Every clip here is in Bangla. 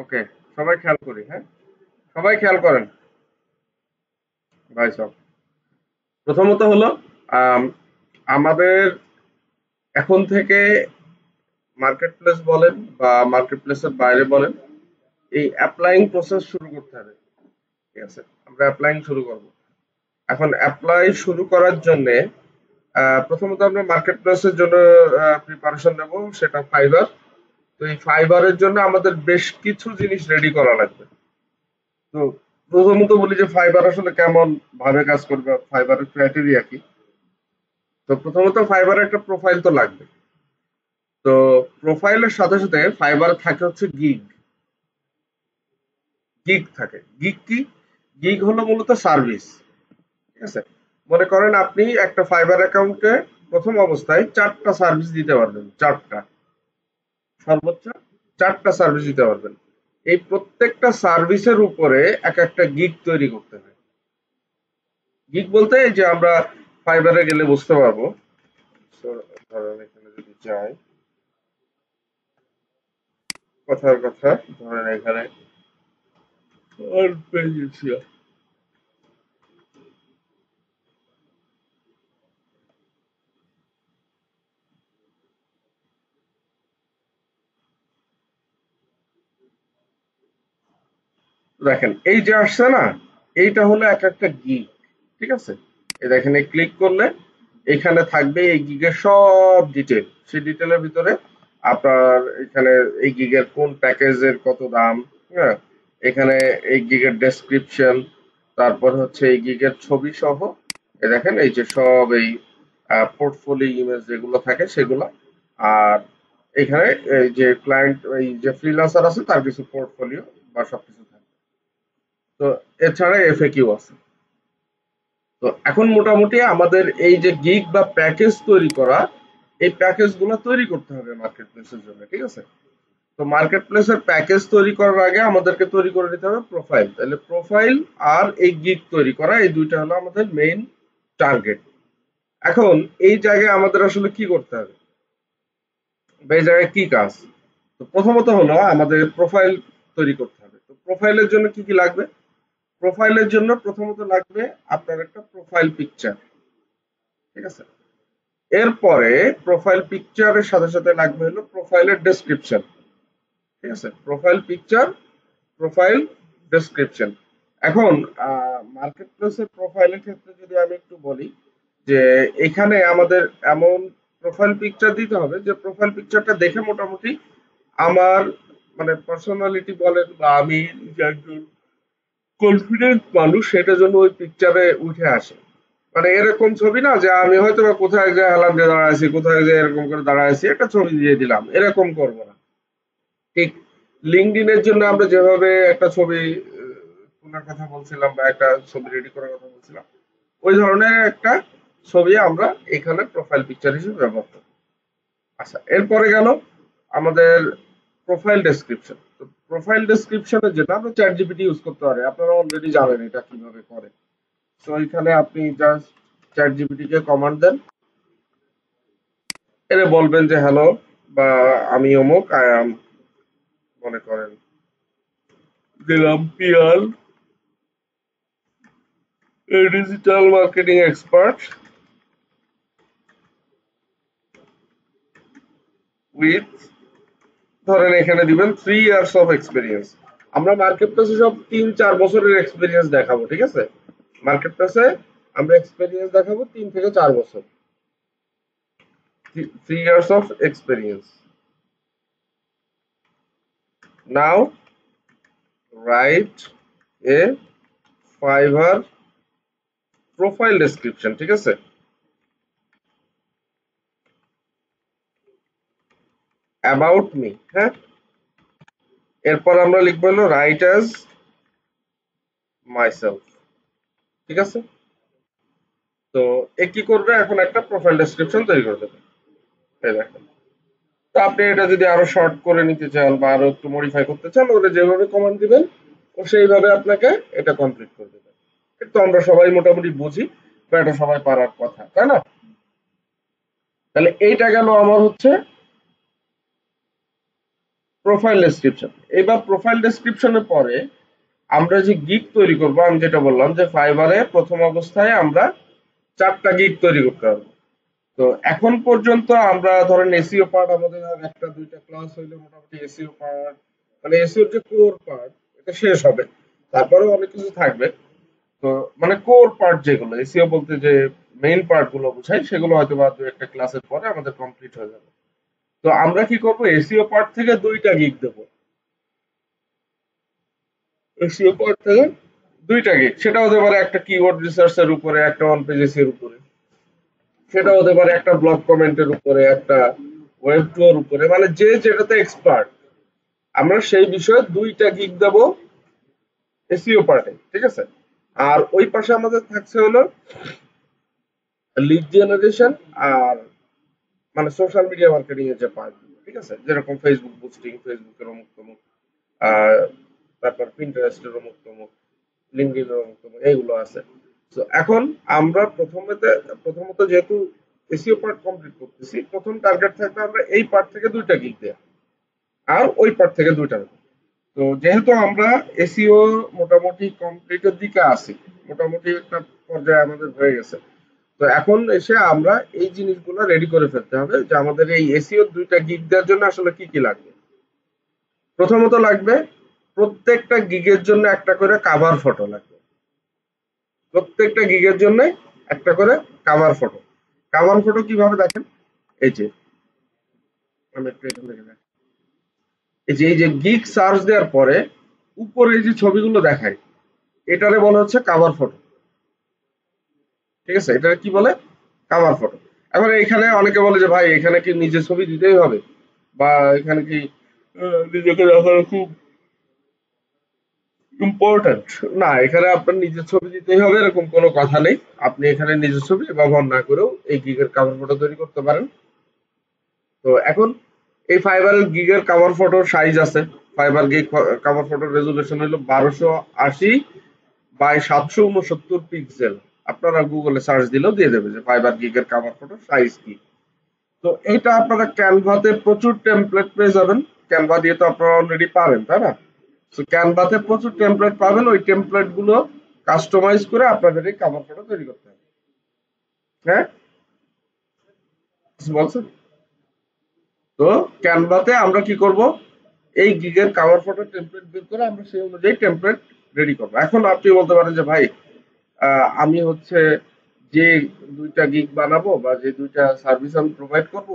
ওকে, সবাই খেয়াল করি, হ্যাঁ? সবাই খেয়াল করেন ভাই সব। প্রথমত হলো আম, আমাদের এখন থেকে মার্কেট প্লেস বলেন বা মার্কেট প্লেসের বাইরে বলেন, এই অ্যাপ্লাইং প্রসেস শুরু করতে হবে। ঠিক আছে, আমরা অ্যাপ্লাইং শুরু করব। এখন অ্যাপ্লাই শুরু করার জন্য প্রথমত আমরা মার্কেট প্লেসের জন্য প্রিপারেশন নেব, সেটা ফাইবার। তো এই ফাইবারের জন্য আমাদের বেশ কিছু জিনিস রেডি করা লাগবে। তো প্রথমত বলি যে ফাইবার আসলে কেমন ভাবে কাজ করবে, ফাইবারের ক্রাইটেরিয়া কি। তো প্রথমত ফাইবারের একটা প্রোফাইল তো লাগবে। তো প্রোফাইলের সাথে সাথে ফাইবার থাকে হচ্ছে গিগ। গিগ থাকে, গিগ কি? গিগ হলো মূলত সার্ভিস। ঠিক আছে, মনে করেন আপনি একটা ফাইবার অ্যাকাউন্টে প্রথম অবস্থায় 4টা সার্ভিস দিতে পারবেন, 4টা, সর্বোচ্চ 4টা সার্ভিস দিতে পারবেন। এই প্রত্যেকটা সার্ভিসের উপরে এক একটা গিগ তৈরি করতে হয়। গিগ বলতে এই যে আমরা ফাইবারে গেলে বুঝতে পারবো। So, ধরেন এখানে যদি যাই, কথার কথা, ধরেন এখানে আর্পেজিয়া, দেখেন এই যে আসছে না, এইটা হলো এক একটা গিগ। ঠিক আছে, এই দেখেন এই ক্লিক করলে এখানে থাকবে এই গিগের সব ডিটেল। সেই ডিটেলের ভিতরে আপনার এখানে এই গিগের কোন প্যাকেজের কত দাম, হ্যাঁ, এখানে এই গিগের ডেসক্রিপশন, তারপর হচ্ছে এই গিগের ছবি সহ এই দেখেন এই যে সব এই পোর্টফোলিও ইমেজ যেগুলো থাকে সেগুলো। আর এখানে এই যে ক্লায়েন্ট, এই যে ফ্রিল্যান্সার আছে তার কিছু পোর্টফোলিও বা সবকিছু থাকে। তো এছাড়া এফএকিউ আছে। তো এখন মোটামুটি আমাদের এই যে গিগ বা প্যাকেজ তৈরি করা, এই প্যাকেজ গুলো তৈরি করতে হবে মার্কেট প্লেসের জন্য। ঠিক আছে, তো মার্কেট প্লেসের প্যাকেজ তৈরি করার আগে আমাদেরকে তৈরি করে নিতে হবে প্রোফাইল। তাহলে প্রোফাইল আর এই গিগ তৈরি করা, এই দুইটা হলো আমাদের মেইন টার্গেট। এখন এই জায়গায় আমাদের আসলে কি করতে হবে বা এই জায়গায় কি কাজ? তো প্রথমত হলো আমাদের প্রোফাইল তৈরি করতে হবে। তো প্রোফাইলের জন্য কি কি লাগবে? প্রোফাইলের জন্য প্রথমত লাগবে আপনার একটা প্রোফাইল পিকচার। ঠিক আছে, এরপরে প্রোফাইল পিকচারের সাথে সাথে লাগবে হলো প্রোফাইলের ডেসক্রিপশন। ঠিক আছে, প্রোফাইল পিকচার, প্রোফাইল ডেসক্রিপশন। এখন মার্কেট প্লেসের প্রোফাইলের ক্ষেত্রে যদি আমি একটু বলি যে এখানে আমাদের এমন প্রোফাইল পিকচার দিতে হবে যে প্রোফাইল পিকচারটা দেখে মোটামুটি আমার মানে পার্সোনালিটি বলেন বা আমি যে একজন কনফিডেন্ট মানুষ সেটা যেন ওই পিকচারে উঠে আসে। মানে এরকম ছবি না যে আমি হয়তো বা কোথায় যে হেলান দিয়ে দাঁড়ায় আছি, কোথায় যে এরকম করে দাঁড়ায় আছি, একটা ছবি দিয়ে দিলাম, এরকম করবো না। ঠিক লিঙ্কডইন এর জন্য আমরা যেভাবে একটা ছবি তোলার কথা বলছিলাম বা একটা ছবি রেডি করার কথা বলছিলাম, ওই ধরনের একটা ছবি আমরা এখানে প্রোফাইল পিকচার হিসেবে ব্যবহার করব। আচ্ছা, এরপরে গেল আমাদের প্রোফাইল ডেসক্রিপশন। তো প্রোফাইল ডেসক্রিপশনের জন্য আমরা চ্যাট জিপিটি ইউজ করতে পারি, আপনারা অলরেডি জানেন এটা কিভাবে করে। তো এখানে আপনি জাস্ট চ্যাট জিপিটি কে কমান্ড দেন, এর বলবেন যে হ্যালো বা আমি অমুক, আই অ্যাম, মনে করেন দিলাম Piyal, digital marketing expert with, ধরেন এখানে দিবেন 3 ইয়ার্স অফ এক্সপিরিয়েন্স। আমরা মার্কেট প্লেসে সব 3-4 বছরের এক্সপিরিয়েন্স দেখাবো। ঠিক আছে, মার্কেট প্লেসে আমরা এক্সপিরিয়েন্স দেখাবো 3 থেকে 4 বছর, 3 years of experience. Now write a fibre profile description. ঠিক আছে, অ্যাবাউট মি, হ্যাঁ, এরপর আমরা লিখবো হলো রাইট অ্যাজ মাইসেলফ। ঠিক আছে, তো এ কি করবে, এখন একটা প্রোফাইল ডেসক্রিপশন তৈরি করে দেবে। এই দেখেন, তো আপনি এটা যদি আরো শর্ট করে নিতে চান বা আরো একটু মডিফাই করতে চান, ওটা যেভাবে কমান্ড দিবেন ও সেইভাবে আপনাকে এটা কমপ্লিট করে দেবে। তো আমরা সবাই মোটামুটি বুঝি বা এটা সবাই পারার কথা, তাই না? তাহলে এইটা গেল আমার হচ্ছে প্রোফাইল ডেসক্রিপশন। এবার প্রোফাইল ডেসক্রিপশনের পরে আমরা যে গিগ তৈরি করব, আমি যেটা বললাম যে ফাইবারে প্রথম অবস্থায় আমরা 4টা গিগ তৈরি করতে পারবো। তো এখন পর্যন্ত আমরা ধরেন এসইও পার্ট আমাদের আর একটা দুইটা ক্লাস হইলে মোটামুটি এসইও পার্ট, মানে এসইও যে কোর পার্ট, এটা শেষ হবে। তারপরেও অনেক কিছু থাকবে। তো মানে কোর পার্ট যেগুলো এসইও বলতে যে মেইন পার্ট গুলো বোঝায়, সেগুলো হয়তো বা দু একটা ক্লাসের পরে আমাদের কমপ্লিট হয়ে যাবে। তো আমরা কি করব, এসইও পার্ট থেকে 2টা গিগ দেবো। এসইও পার্ট থেকে 2টা গিগ, সেটা হতে পারে একটা কিওয়ার্ড রিসার্চের উপরে, একটা অন পেজ এর উপরে, সেটা হতে পারে একটা ব্লগ কমেন্টের উপরে, একটা ওয়েব টুর উপরে, মানে যে যেটাতে এক্সপার্ট আমরা সেই বিষয়ে 2টা গিগ দেব এসইও পার্টে, ঠিক আছে। আর ওই পাশে আমাদের থাকছে হলো লিড জেনারেশন আর মানে সোশ্যাল মিডিয়া মার্কেটিং এর যে পার্ট, ঠিক আছে, যেরকম ফেসবুক বুস্টিং, ফেসবুকের অমুক তমুক, আহ তারপর পিন্টারেস্টের অমুক তমুক, লিঙ্কডইনের অমুক তমুক, এইগুলো আছে। তো এখন আমরা প্রথমত যেহেতু এসইও পার্ট কমপ্লিট করতেছি, প্রথম টার্গেট থাকবে আমরা এই পার্ট থেকে 2টা গিগ দেয়া, আর ওই পার্ট থেকে 2টা। তো যেহেতু আমরা এসইও মোটামুটি কমপ্লিটের দিকে আছি, মোটামুটি একটা পর্যায়ে আমাদের হয়ে গেছে, তো এখন এসে আমরা এই জিনিসগুলো রেডি করে ফেলতে হবে যে আমাদের এই এসইও 2টা গিগ দেওয়ার জন্য আসলে কি কি লাগবে। প্রথমত লাগবে প্রত্যেকটা গিগের জন্য একটা করে কাভার ফটো লাগবে। প্রত্যেকটা গিগের জন্য একটা করে কাভার ফটো। কাভার ফটো কিভাবে দেখেন, এই যে আমি একটু এখান থেকে দেখাই। এই যে গিগ সার্চ দেওয়ার পরে উপরে এই যে ছবিগুলো দেখায়, এটারে বলা হচ্ছে কাভার ফটো, ঠিক আছে। এটা কি বলে, কাভার ফটো। এখন এখানে অনেকে বলে যে ভাই এখানে কি নিজের ছবি দিতেই হবে, বা এখানে কি নিজেকে দেখানো খুব ইম্পর্টেন্ট। না, এখানে আপনার নিজের ছবি দিতেই হবে এরকম কোনো কথা নেই। আপনি এখানে নিজের ছবি ব্যবহার না করেও এই গিগের কাভার ফটো তৈরি করতে পারেন। তো এখন এই ফাইবারের গিগের কাভার ফটোর সাইজ আছে। ফাইবার গিগ কাভার ফটোর রেজুলেশন হলো 1280 বাই 769 পিক্সেল। আপনারা গুগলে সার্চ দিলেও দিয়ে দেবে যে ফাইবার গিগের কাভার ফটোর সাইজ কি। তো এইটা আপনারা ক্যানভাতে প্রচুর টেমপ্লেট পেয়ে যাবেন। ক্যানভা দিয়ে তো আপনারা অলরেডি পারেন, তাই না? তো ক্যানভাতে প্রচুর টেমপ্লেট পাবেন, ওই টেমপ্লেট গুলো কাস্টমাইজ করে আপনাদের এই কাভার ফটো তৈরি করতে হবে। হ্যাঁ, কিছু বলছেন? তো ক্যানভাতে আমরা কি করব, এই গিগের কাভার ফটো টেমপ্লেট বের করে আমরা সেই অনুযায়ী টেমপ্লেট রেডি করবো। এখন আপনি বলতে পারেন যে ভাই আমি হচ্ছে যে 2টা গিগ বানাবো বা যে 2টা সার্ভিস আমি প্রোভাইড করব,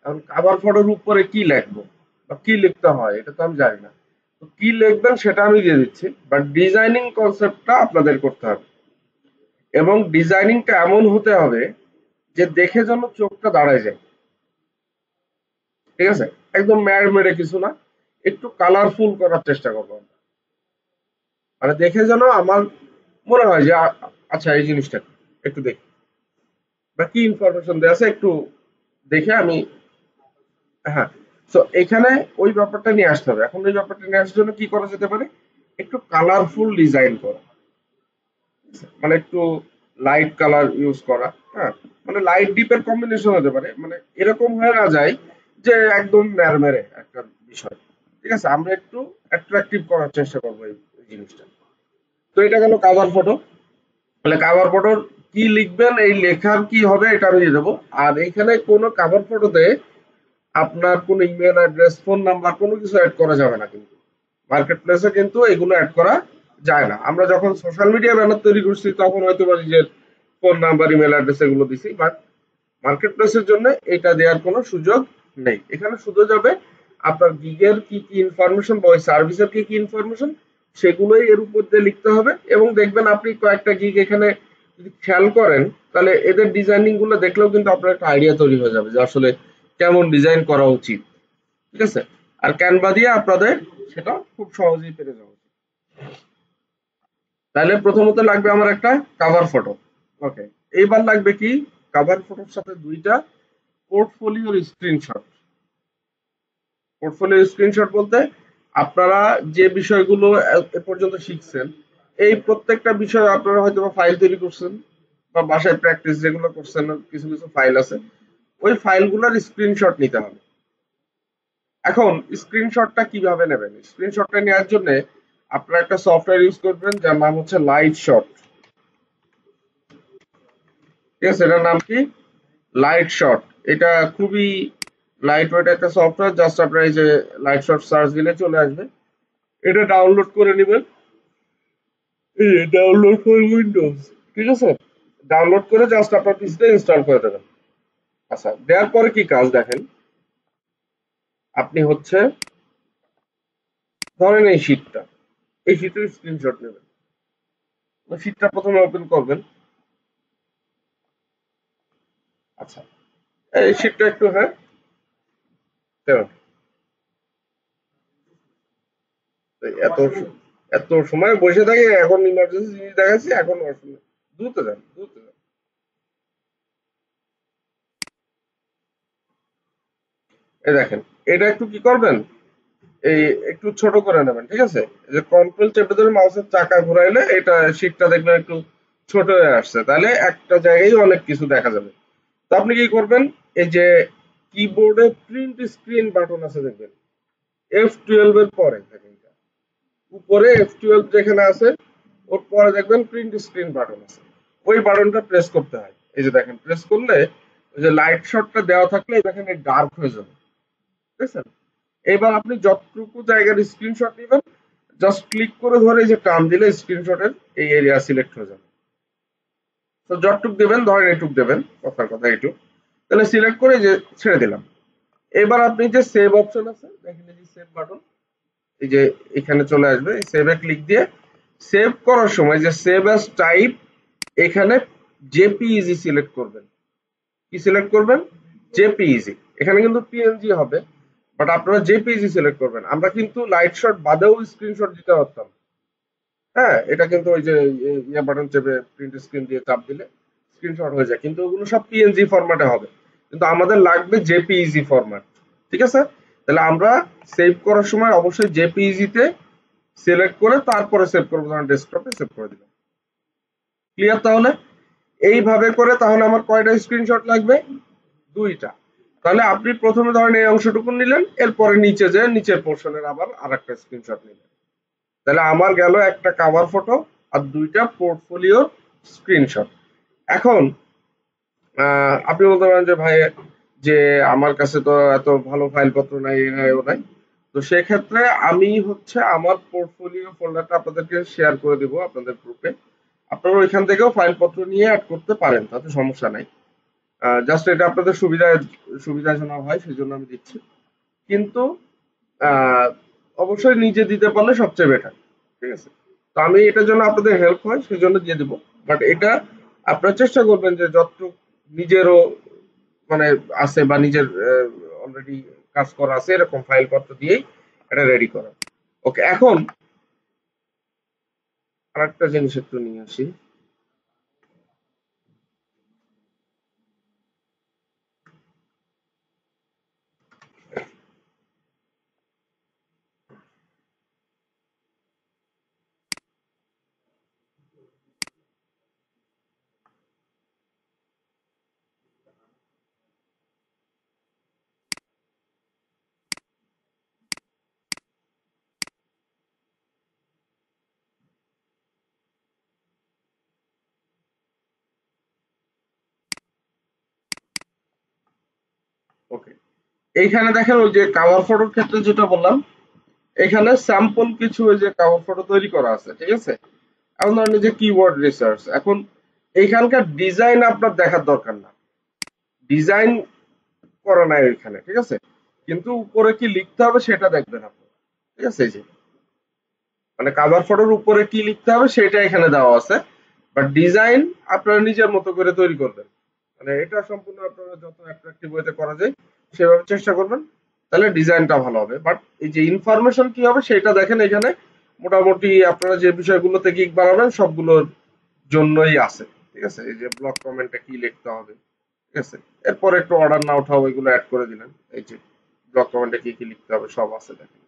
এখন কাভার ফটোর উপরে কি লিখবো বা কি লিখতে হয় এটা তো আমি জানি না। তো কি লিখবেন সেটা আমি দিয়ে দিচ্ছি, বাট ডিজাইনিং কনসেপ্টটা আপনাদের করতে হবে। এবং ডিজাইনিংটা এমন হতে হবে যে দেখে যেন চোখটা দাঁড়ায় যায়, ঠিক আছে। একদম ম্যাড় মেরে কিছু না, একটু কালারফুল করার চেষ্টা করবো আমরা। মানে দেখে যেন আমার মনে হয় যে আচ্ছা এই জিনিসটা কি? একটু দেখি বা কি ইনফরমেশন দেওয়া আছে একটু দেখে আমি, হ্যাঁ। তো এখানে ওই ব্যাপারটা নিয়ে আসতে হবে। এখন ওই ব্যাপারটা নিয়ে আসার জন্য কি করা যেতে পারে, একটু কালারফুল ডিজাইন করা, মানে একটু লাইট কালার ইউজ করা। হ্যাঁ, মানে লাইট ডিপের কম্বিনেশন হতে পারে, মানে এরকম হয়ে না যায় যে একদম ম্যারমেরে একটা বিষয়, ঠিক আছে। আমরা একটু অ্যাট্রাকটিভ করার চেষ্টা করবো এই জিনিসটা। তো এটা গেল কাভার ফটো। তাহলে কাভার ফটোর কি লিখবেন, এই লেখার কি হবে এটা আমি দিয়ে দেবো। আর এইখানে কোনো কাভার ফটোতে আপনার কোনো ইমেল অ্যাড্রেস, ফোন নাম্বার কোনো কিছু অ্যাড করা যাবে না কিন্তু। মার্কেট প্লেসে কিন্তু এগুলো অ্যাড করা যায় না। আমরা যখন সোশ্যাল মিডিয়া ব্যানার তৈরি করছি তখন হয়তো বা নিজের ফোন নাম্বার, ইমেল অ্যাড্রেস এগুলো দিছি, বাট মার্কেট প্লেসের জন্য এটা দেওয়ার কোনো সুযোগ নেই। এখানে শুধু যাবে আপনার গিগের কি কি ইনফরমেশন বা ওই সার্ভিসের কি কি ইনফরমেশন, সেগুলোই এর উপর দিয়ে লিখতে হবে। এবং দেখবেন আপনি কয়েকটা গিগ এখানে যদি খেয়াল করেন, তাহলে এদের ডিজাইনিং গুলো দেখলেও কিন্তু আপনার একটা আইডিয়া তৈরি হয়ে যাবে যে আসলে কেমন ডিজাইন করা উচিত, ঠিক আছে। আর ক্যানভা দিয়ে আপনাদের সেটা খুব সহজেই পেরে যাওয়া উচিত। তাহলে প্রথমত লাগবে আমার একটা কাভার ফটো। ওকে, এইবার লাগবে কি, কাভার ফটোর সাথে 2টা পোর্টফোলিওর স্ক্রিনশট। পোর্টফোলিও স্ক্রিনশট বলতে আপনারা যে বিষয়গুলো এ পর্যন্ত শিখছেন, এই প্রত্যেকটা বিষয় আপনারা হয়তো বা ফাইল তৈরি করছেন বা বাসায় প্র্যাকটিস যেগুলো করছেন, কিছু কিছু ফাইল আছে, ওই ফাইলগুলোর স্ক্রিনশট নিতে হবে। এখন স্ক্রিনশটটা কিভাবে নেবেন? স্ক্রিনশটটা নেওয়ার জন্য আপনারা একটা সফটওয়্যার ইউজ করবেন যার নাম হচ্ছে লাইট শট। ঠিক আছে, এটার নাম কি? Light shot. এটা খুবই লাইট ওয়েট একটা সফটওয়্যার। জাস্ট আপনারা এই যে লাইট শট সার্চ দিলে চলে আসবে। এটা ডাউনলোড করে নেবেন। এই যে ডাউনলোড ফর উইন্ডোজ। ঠিক আছে, ডাউনলোড করে জাস্ট আপনার পিসিতে ইনস্টল করে দেবেন। আচ্ছা, দেওয়ার পরে কি কাজ দেখেন, আপনি হচ্ছে ধরেন এই শীটের স্ক্রিনশট নেবেন। শীটটা প্রথমে ওপেন করবেন। আচ্ছা, এই শীটটা একটু, হ্যাঁ, দেবেন। এত এত সময় বসে থাকে, এখন ইমার্জেন্সি জিনিস দেখাচ্ছি, এখন অসুবিধা, দ্রুত যান, দ্রুত যান। এই দেখেন, এটা একটু কি করবেন, এই একটু ছোট করে নেবেন। ঠিক আছে, এই যে কন্ট্রোল চেপে ধরে মাউসের চাকা ঘুরাইলে এটা শীটটা দেখবেন একটু ছোট হয়ে আসছে, তাহলে একটা জায়গায় অনেক কিছু দেখা যাবে। তো আপনি কি করবেন, এই যে কিবোর্ডে প্রিন্ট স্ক্রিন বাটন আছে দেখবেন, F12 এর পরে দেখেন, উপরে F12 যেখানে আছে ওর পরে দেখবেন প্রিন্ট স্ক্রিন বাটন আছে, ওই বাটনটা প্রেস করতে হয়। এই যে দেখেন, প্রেস করলে ওই যে লাইট শটটা দেওয়া থাকলে দেখেন ডার্ক হয়ে যাবে। বুঝছেন? এবার আপনি যতটুকু জায়গার স্ক্রিনশট নেবেন, জাস্ট ক্লিক করে ধরে এই যে টান দিলে স্ক্রিনশটের এই এরিয়া সিলেক্ট হয়ে যাবে। তো যতটুক দেবেন, ধরেন এইটুক দেবেন, কথার কথা এইটুক, তাহলে সিলেক্ট করে এই যে ছেড়ে দিলাম। এবার আপনি যে সেভ অপশন আছে দেখেন, এই যে সেভ বাটন, এই যে এখানে চলে আসবে, এই সেভে ক্লিক দিয়ে সেভ করার সময় যে সেভ অ্যাজ টাইপ, এখানে জেপিইজি সিলেক্ট করবেন। কি সিলেক্ট করবেন? জেপিইজি। এখানে কিন্তু পিএনজি হবে, বাট আপনারা জেপিইজি সিলেক্ট করবেন। আমরা কিন্তু লাইট শট বাদেও স্ক্রিনশট দিতে পারতাম। হ্যাঁ, এটা কিন্তু ওই যে ইয়া বাটন চেপে প্রিন্ট স্ক্রিন দিয়ে চাপ দিলে স্ক্রিনশট হয়ে যায়, কিন্তু ওগুলো সব পিএনজি ফরম্যাটে হবে। কিন্তু আমাদের লাগবে জেপিইজি ফরম্যাট। ঠিক আছে, তাহলে আমরা সেভ করার সময় অবশ্যই জেপিইজি তে সিলেক্ট করে তারপরে সেভ করবো, ধরেন ডেস্কটপে সেভ করে দিলাম। ক্লিয়ার? তাহলে এইভাবে করে তাহলে আমার কয়টা স্ক্রিনশট লাগবে? দুইটা। তাহলে আপনি প্রথমে ধরেন এই অংশটুকু নিলেন, এরপরে নিচে যে নিচের পোর্শনের আবার আরেকটা স্ক্রিনশট নিলেন। তাহলে আমার গেল একটা কাভার ফটো আর দুইটা পোর্টফোলিও স্ক্রিনশট। এখন আপনি বলতে পারেন যে ভাই, যে আমার কাছে তো এত ভালো ফাইলপত্র নাই, এ নাই, ও নাই। তো সেক্ষেত্রে আমি হচ্ছে আমার পোর্টফোলিও ফোল্ডারটা আপনাদেরকে শেয়ার করে দিব আপনাদের গ্রুপে। আপনারা ওইখান থেকেও ফাইলপত্র নিয়ে অ্যাড করতে পারেন, তাতে সমস্যা নাই। জাস্ট এটা আপনাদের সুবিধাজনক হয় সেজন্য আমি দিচ্ছি। কিন্তু আহ, অবশ্যই নিজে দিতে পারলে সবচেয়ে বেটার। ঠিক আছে, তো আমি এটার জন্য আপনাদের হেল্প হয় সেজন্য দিয়ে দিব। বাট এটা আপনারা চেষ্টা করবেন যে যতটুকু নিজেরও মানে আছে বা নিজের অলরেডি কাজ করা আছে এরকম ফাইলপত্র দিয়েই এটা রেডি করা। ওকে, এখন আরেকটা জিনিস একটু নিয়ে আসি। ওকে, এইখানে দেখেন ওই যে কাভার ফটোর ক্ষেত্রে যেটা বললাম, এখানে স্যাম্পল কিছু ওই যে কাভার ফটো তৈরি করা আছে। ঠিক আছে, এখন ধরেন এই যে কিওয়ার্ড রিসার্চ, এখন এইখানকার ডিজাইন আপনার দেখার দরকার না, ডিজাইন করা নাই ওইখানে। ঠিক আছে, কিন্তু উপরে কি লিখতে হবে সেটা দেখবেন আপনি। ঠিক আছে, এই যে মানে কাভার ফটোর উপরে কি লিখতে হবে সেটা এখানে দেওয়া আছে, বাট ডিজাইন আপনারা নিজের মতো করে তৈরি করবেন। মানে এটা সম্পূর্ণ আপনারা যত অ্যাট্রাকটিভ ওয়েতে করা যায় সেভাবে চেষ্টা করবেন, তাহলে ডিজাইনটা ভালো হবে। বাট এই যে ইনফরমেশন কি হবে সেটা দেখেন, এখানে মোটামুটি আপনারা যে বিষয়গুলোতে গিগ বানাবেন সবগুলোর জন্যই আছে। ঠিক আছে, এই যে ব্লক কমেন্টে কি লিখতে হবে। ঠিক আছে, এরপর একটু অর্ডার না ওঠাও এগুলো অ্যাড করে দিলেন। এই যে ব্লক কমেন্টে কি কি লিখতে হবে সব আছে দেখেন।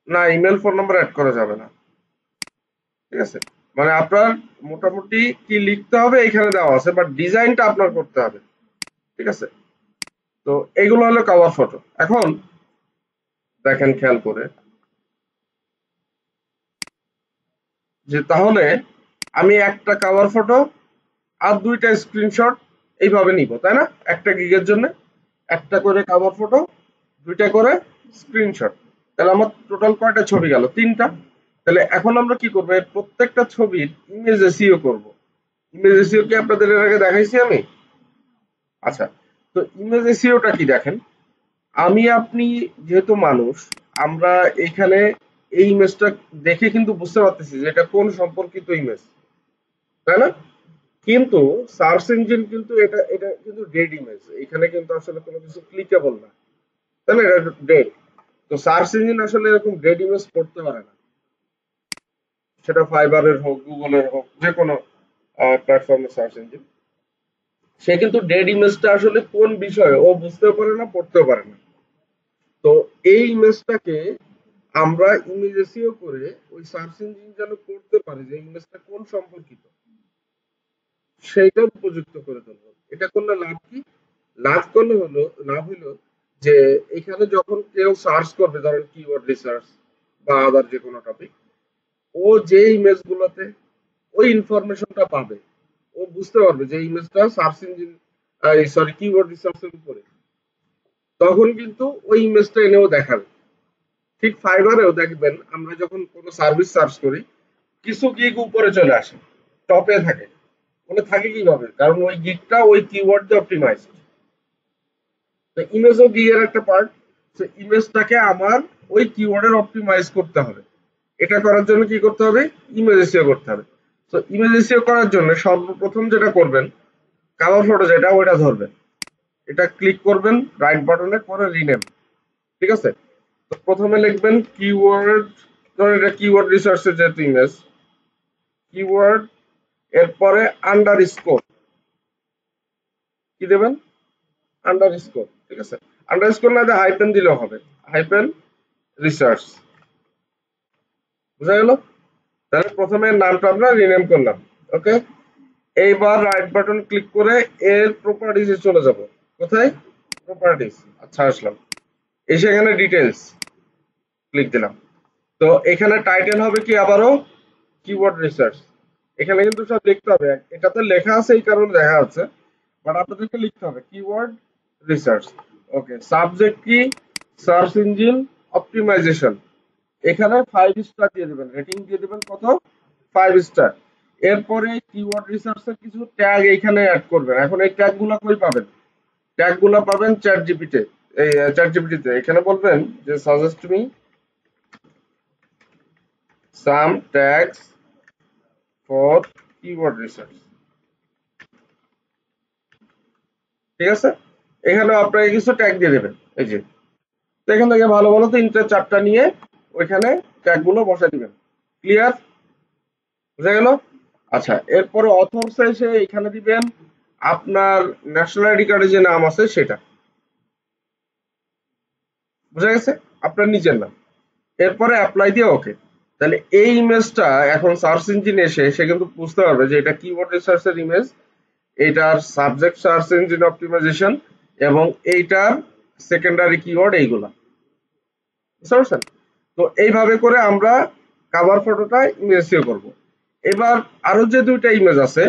না, ইমেল ফোন নাম্বার অ্যাড করা যাবে না। ঠিক আছে, মানে আপনার মোটামুটি কি লিখতে হবে এখানে দেওয়া আছে, বাট ডিজাইনটা আপনার করতে হবে। ঠিক আছে, তো এগুলো হলো কভার ফটো। এখন দেখেন খেয়াল করে যে তাহলে আমি একটা কভার ফটো আর দুইটা স্ক্রিনশট এইভাবে নিব, তাই না? একটা গিগের জন্য একটা করে কভার ফটো, দুইটা করে স্ক্রিনশট। তাহলে আমার টোটাল কয়টা ছবি গেল? তিনটা। তাহলে এখন আমরা কি করবো, এর প্রত্যেকটা ছবির ইমেজ এসইও করব। ইমেজ এসইও কি আপনাদের এর আগে দেখাইছি আমি? আচ্ছা, তো ইমেজ এসইওটা কি দেখেন, আমি আপনি যেহেতু মানুষ, আমরা এখানে এই ইমেজটা দেখে কিন্তু বুঝতে পারতেছি যে এটা কোন সম্পর্কিত ইমেজ, তাই না? কিন্তু সার্চ ইঞ্জিন কিন্তু এটা এটা কিন্তু ডেড ইমেজ, এখানে কিন্তু আসলে কোনো কিছু ক্লিকেবল না, তাই না? এটা ডেড। তো সার্চ ইঞ্জিন আসলে এরকম ডেড ইমেজ করতে পারে না, সেটা ফাইবারের হোক, গুগলের হোক, যে কোনো প্ল্যাটফর্মের সার্চ ইঞ্জিন। সে কিন্তু ডেড ইমেজটা আসলে কোন বিষয়ে ও বুঝতেও পারে না, পড়তেও পারে না। তো এই ইমেজটাকে আমরা ইমেজ এসইও করে ওই সার্চ ইঞ্জিন যেন করতে পারে যে ইমেজটা কোন সম্পর্কিত, সেইটা উপযুক্ত করে তুলবো। এটা করলে লাভ কি? লাভ হলো যে এখানে যখন কেউ সার্চ করবে, ধরেন কিওয়ার্ড রিসার্চ বা আদার যে কোনো টপিক, ও যে ইমেজ গুলোতে ওই ইনফরমেশনটা পাবে, ও বুঝতে পারবে যে ইমেজটা সার্চ ইঞ্জিন সরি কিওয়ার্ড রিসার্চের উপরে, তখন কিন্তু ওই ইমেজটা এনেও দেখাবে। ঠিক ফাইবারেও দেখবেন আমরা যখন কোনো সার্ভিস সার্চ করি, কিছু গিগ উপরে চলে আসে, টপে থাকে। মানে থাকে কিভাবে? কারণ ওই গিগটা ওই কিওয়ার্ড দিয়ে অপটিমাইজড। তো ইমেজও গিগের একটা পার্ট। তো ইমেজটাকে আমার ওই কিওয়ার্ডের অপটিমাইজ করতে হবে। এটা করার জন্য কি করতে হবে? ইমেজ এসইও করতে হবে। তো ইমেজ এসইও করার জন্য সর্বপ্রথম যেটা করবেন, কাভার ফটো যেটা ওইটা ধরবেন, এটা ক্লিক করবেন রাইট বাটনে, করে রিনেম। ঠিক আছে? তো প্রথমে লিখবেন কিওয়ার্ড, ধরেন এটা কিওয়ার্ড রিসার্চের যেহেতু ইমেজ, কিওয়ার্ড, এরপরে আন্ডার স্কোর কি দেবেন? Under score. ঠিক আছে? আন্ডার স্কোর না দিয়ে হাইপেন দিলেও হবে, হাইপেন রিসার্চ। বুঝা গেল? তাহলে প্রথমে নামটা আমরা রিনেম করলাম। ওকে, এইবার রাইট বাটন ক্লিক করে এর প্রপার্টিজে চলে যাব। কোথায়? প্রপার্টিজ। আচ্ছা, আসলাম, এসে এখানে ডিটেলস ক্লিক দিলাম। তো এখানে টাইটেল হবে কি আবারও? Keyword research. এখানে কিন্তু সব লিখতে হবে, এটাতে লেখা আছে এই কারণে দেখা যাচ্ছে, বাট আপনাদেরকে লিখতে হবে কিওয়ার্ড রিসার্চ। ওকে, সাবজেক্ট কি? Search engine optimization. এখানে 5 স্টার দিয়ে দিবেন, রেটিং দিয়ে দিবেন কত? 5 স্টার। এরপরে কিওয়ার্ড রিসার্চের কিছু ট্যাগ এখানে অ্যাড করবেন। এখন এই ট্যাগ গুলা কই পাবেন? ট্যাগ গুলা পাবেন চ্যাট জিপিটি, এই চ্যাট জিপিটিতে। এখানে বলবেন যে suggest me some tags for keyword research. ঠিক আছে? এখানে আপনাকে কিছু ট্যাগ দিয়ে দেবেন, এই যে। তো এখান থেকে ভালো ভালো 3-4টা নিয়ে ওইখানে ট্যাগ গুলো বসাই দিবেন। ক্লিয়ার? বুঝা গেল? আচ্ছা, এরপরে অথর্স এসে এখানে দিবেন আপনার ন্যাশনাল আইডি কার্ডে যে নাম আছে সেটা। বুঝা গেছে? আপনার নিজের নাম। এরপরে অ্যাপ্লাই দিয়ে ওকে। তাহলে এই ইমেজটা এখন সার্চ ইঞ্জিন এসে সে কিন্তু বুঝতে পারবে যে এটা কিওয়ার্ড রিসার্চের ইমেজ, এটার সাবজেক্ট সার্চ ইঞ্জিন অপটিমাইজেশন, এবং এইটার সেকেন্ডারি কিওয়ার্ড এইগুলা। বুঝতে পারছেন? তো এইভাবে করে আমরা কাভার ফটোটা ইমেজ সেভ করব। এবার আরো যে দুইটা ইমেজ আছে,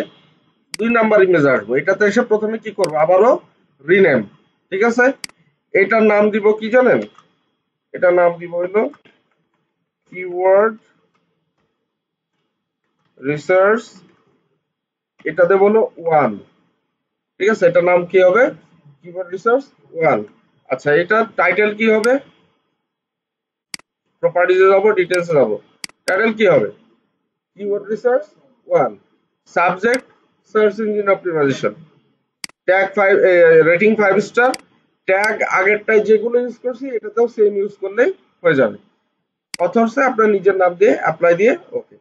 2 নাম্বার ইমেজ আসবো। এটাতে এসে প্রথমে কি করবো? আবারও রিনেম। ঠিক আছে? এটার নাম দিব কি জানেন? এটার নাম দিব হইলো কিওয়ার্ড রিসার্চ, এটা দেব হলো 1। ঠিক আছে? এটার নাম কি হবে? Keyword research 1। আচ্ছা, এটার টাইটেল কি হবে? প্রপার্টিজে যাব, ডিটেলসে যাব। টাইটেল কি হবে? Keyword research 1। Subject search engine optimisation. Tag 5, rating 5 star. Tag আগেরটায় যেগুলো ইউজ করছি এটাতেও সেম ইউজ করলেই হয়ে যাবে। অথর্সে আপনার নিজের নাম দিয়ে অ্যাপ্লাই দিয়ে ওকে।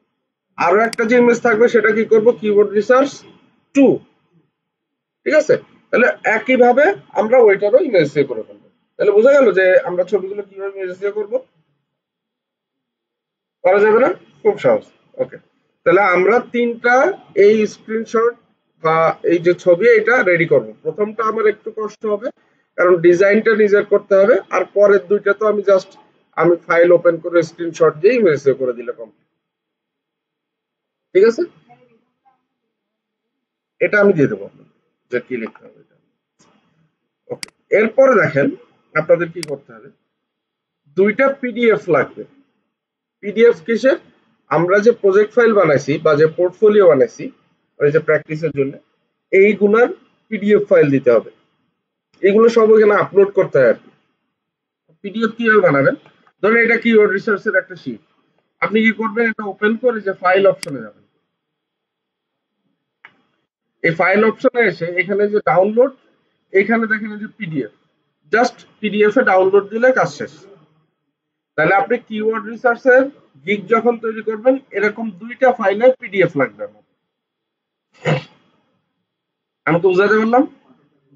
আরো একটা যে ইমেজ থাকবে সেটা কি করব? Keyword research 2। ঠিক আছে? তাহলে একইভাবে আমরা ওইটারও ইমেজ সেভ করে ফেলবো। তাহলে বোঝা গেল যে আমরা ছবিগুলো কিভাবে ইমেজ সেভ করব। করা যাবে না? খুব সহজ। ওকে, তাহলে আমরা তিনটা এই স্ক্রিনশট বা এই যে ছবি এটা রেডি করব। প্রথমটা আমার একটু কষ্ট হবে, কারণ ডিজাইনটা নিজের করতে হবে, আর পরের দুইটা তো আমি জাস্ট আমি ফাইল ওপেন করে স্ক্রিনশট দিয়ে ইমেজ সেভ করে দিলে কমপ্লিট। ঠিক আছে, এটা আমি দিয়ে দেবো আপনাকে, যে কি লিখতে হবে এটা। ওকে, এরপরে দেখেন আপনাদের কি করতে হবে, দুইটা পিডিএফ লাগবে। পিডিএফ কিসের? আমরা যে প্রজেক্ট ফাইল বানাইছি বা যে পোর্টফোলিও বানাইছি ওই যে প্র্যাকটিসের জন্য, এইগুলার পিডিএফ ফাইল দিতে হবে। এগুলো সব এখানে আপলোড করতে হয় আর কি। পিডিএফ কিভাবে বানাবেন, ধরেন এটা কিওয়ার্ড রিসার্চের একটা শীট, আপনি কি করবেন, এটা ওপেন করে যে ফাইল অপশনে যাবেন, এই ফাইল অপশনে এসে এখানে যে ডাউনলোড, এখানে দেখেন এই যে পিডিএফ, জাস্ট পিডিএফ এ ডাউনলোড দিলে কাজ শেষ। তাহলে আপনি কিওয়ার্ড রিসার্চের গিগ যখন তৈরি করবেন, এরকম দুইটা ফাইলের পিডিএফ লাগবে আমার। আমি তো বুঝাতে বললাম,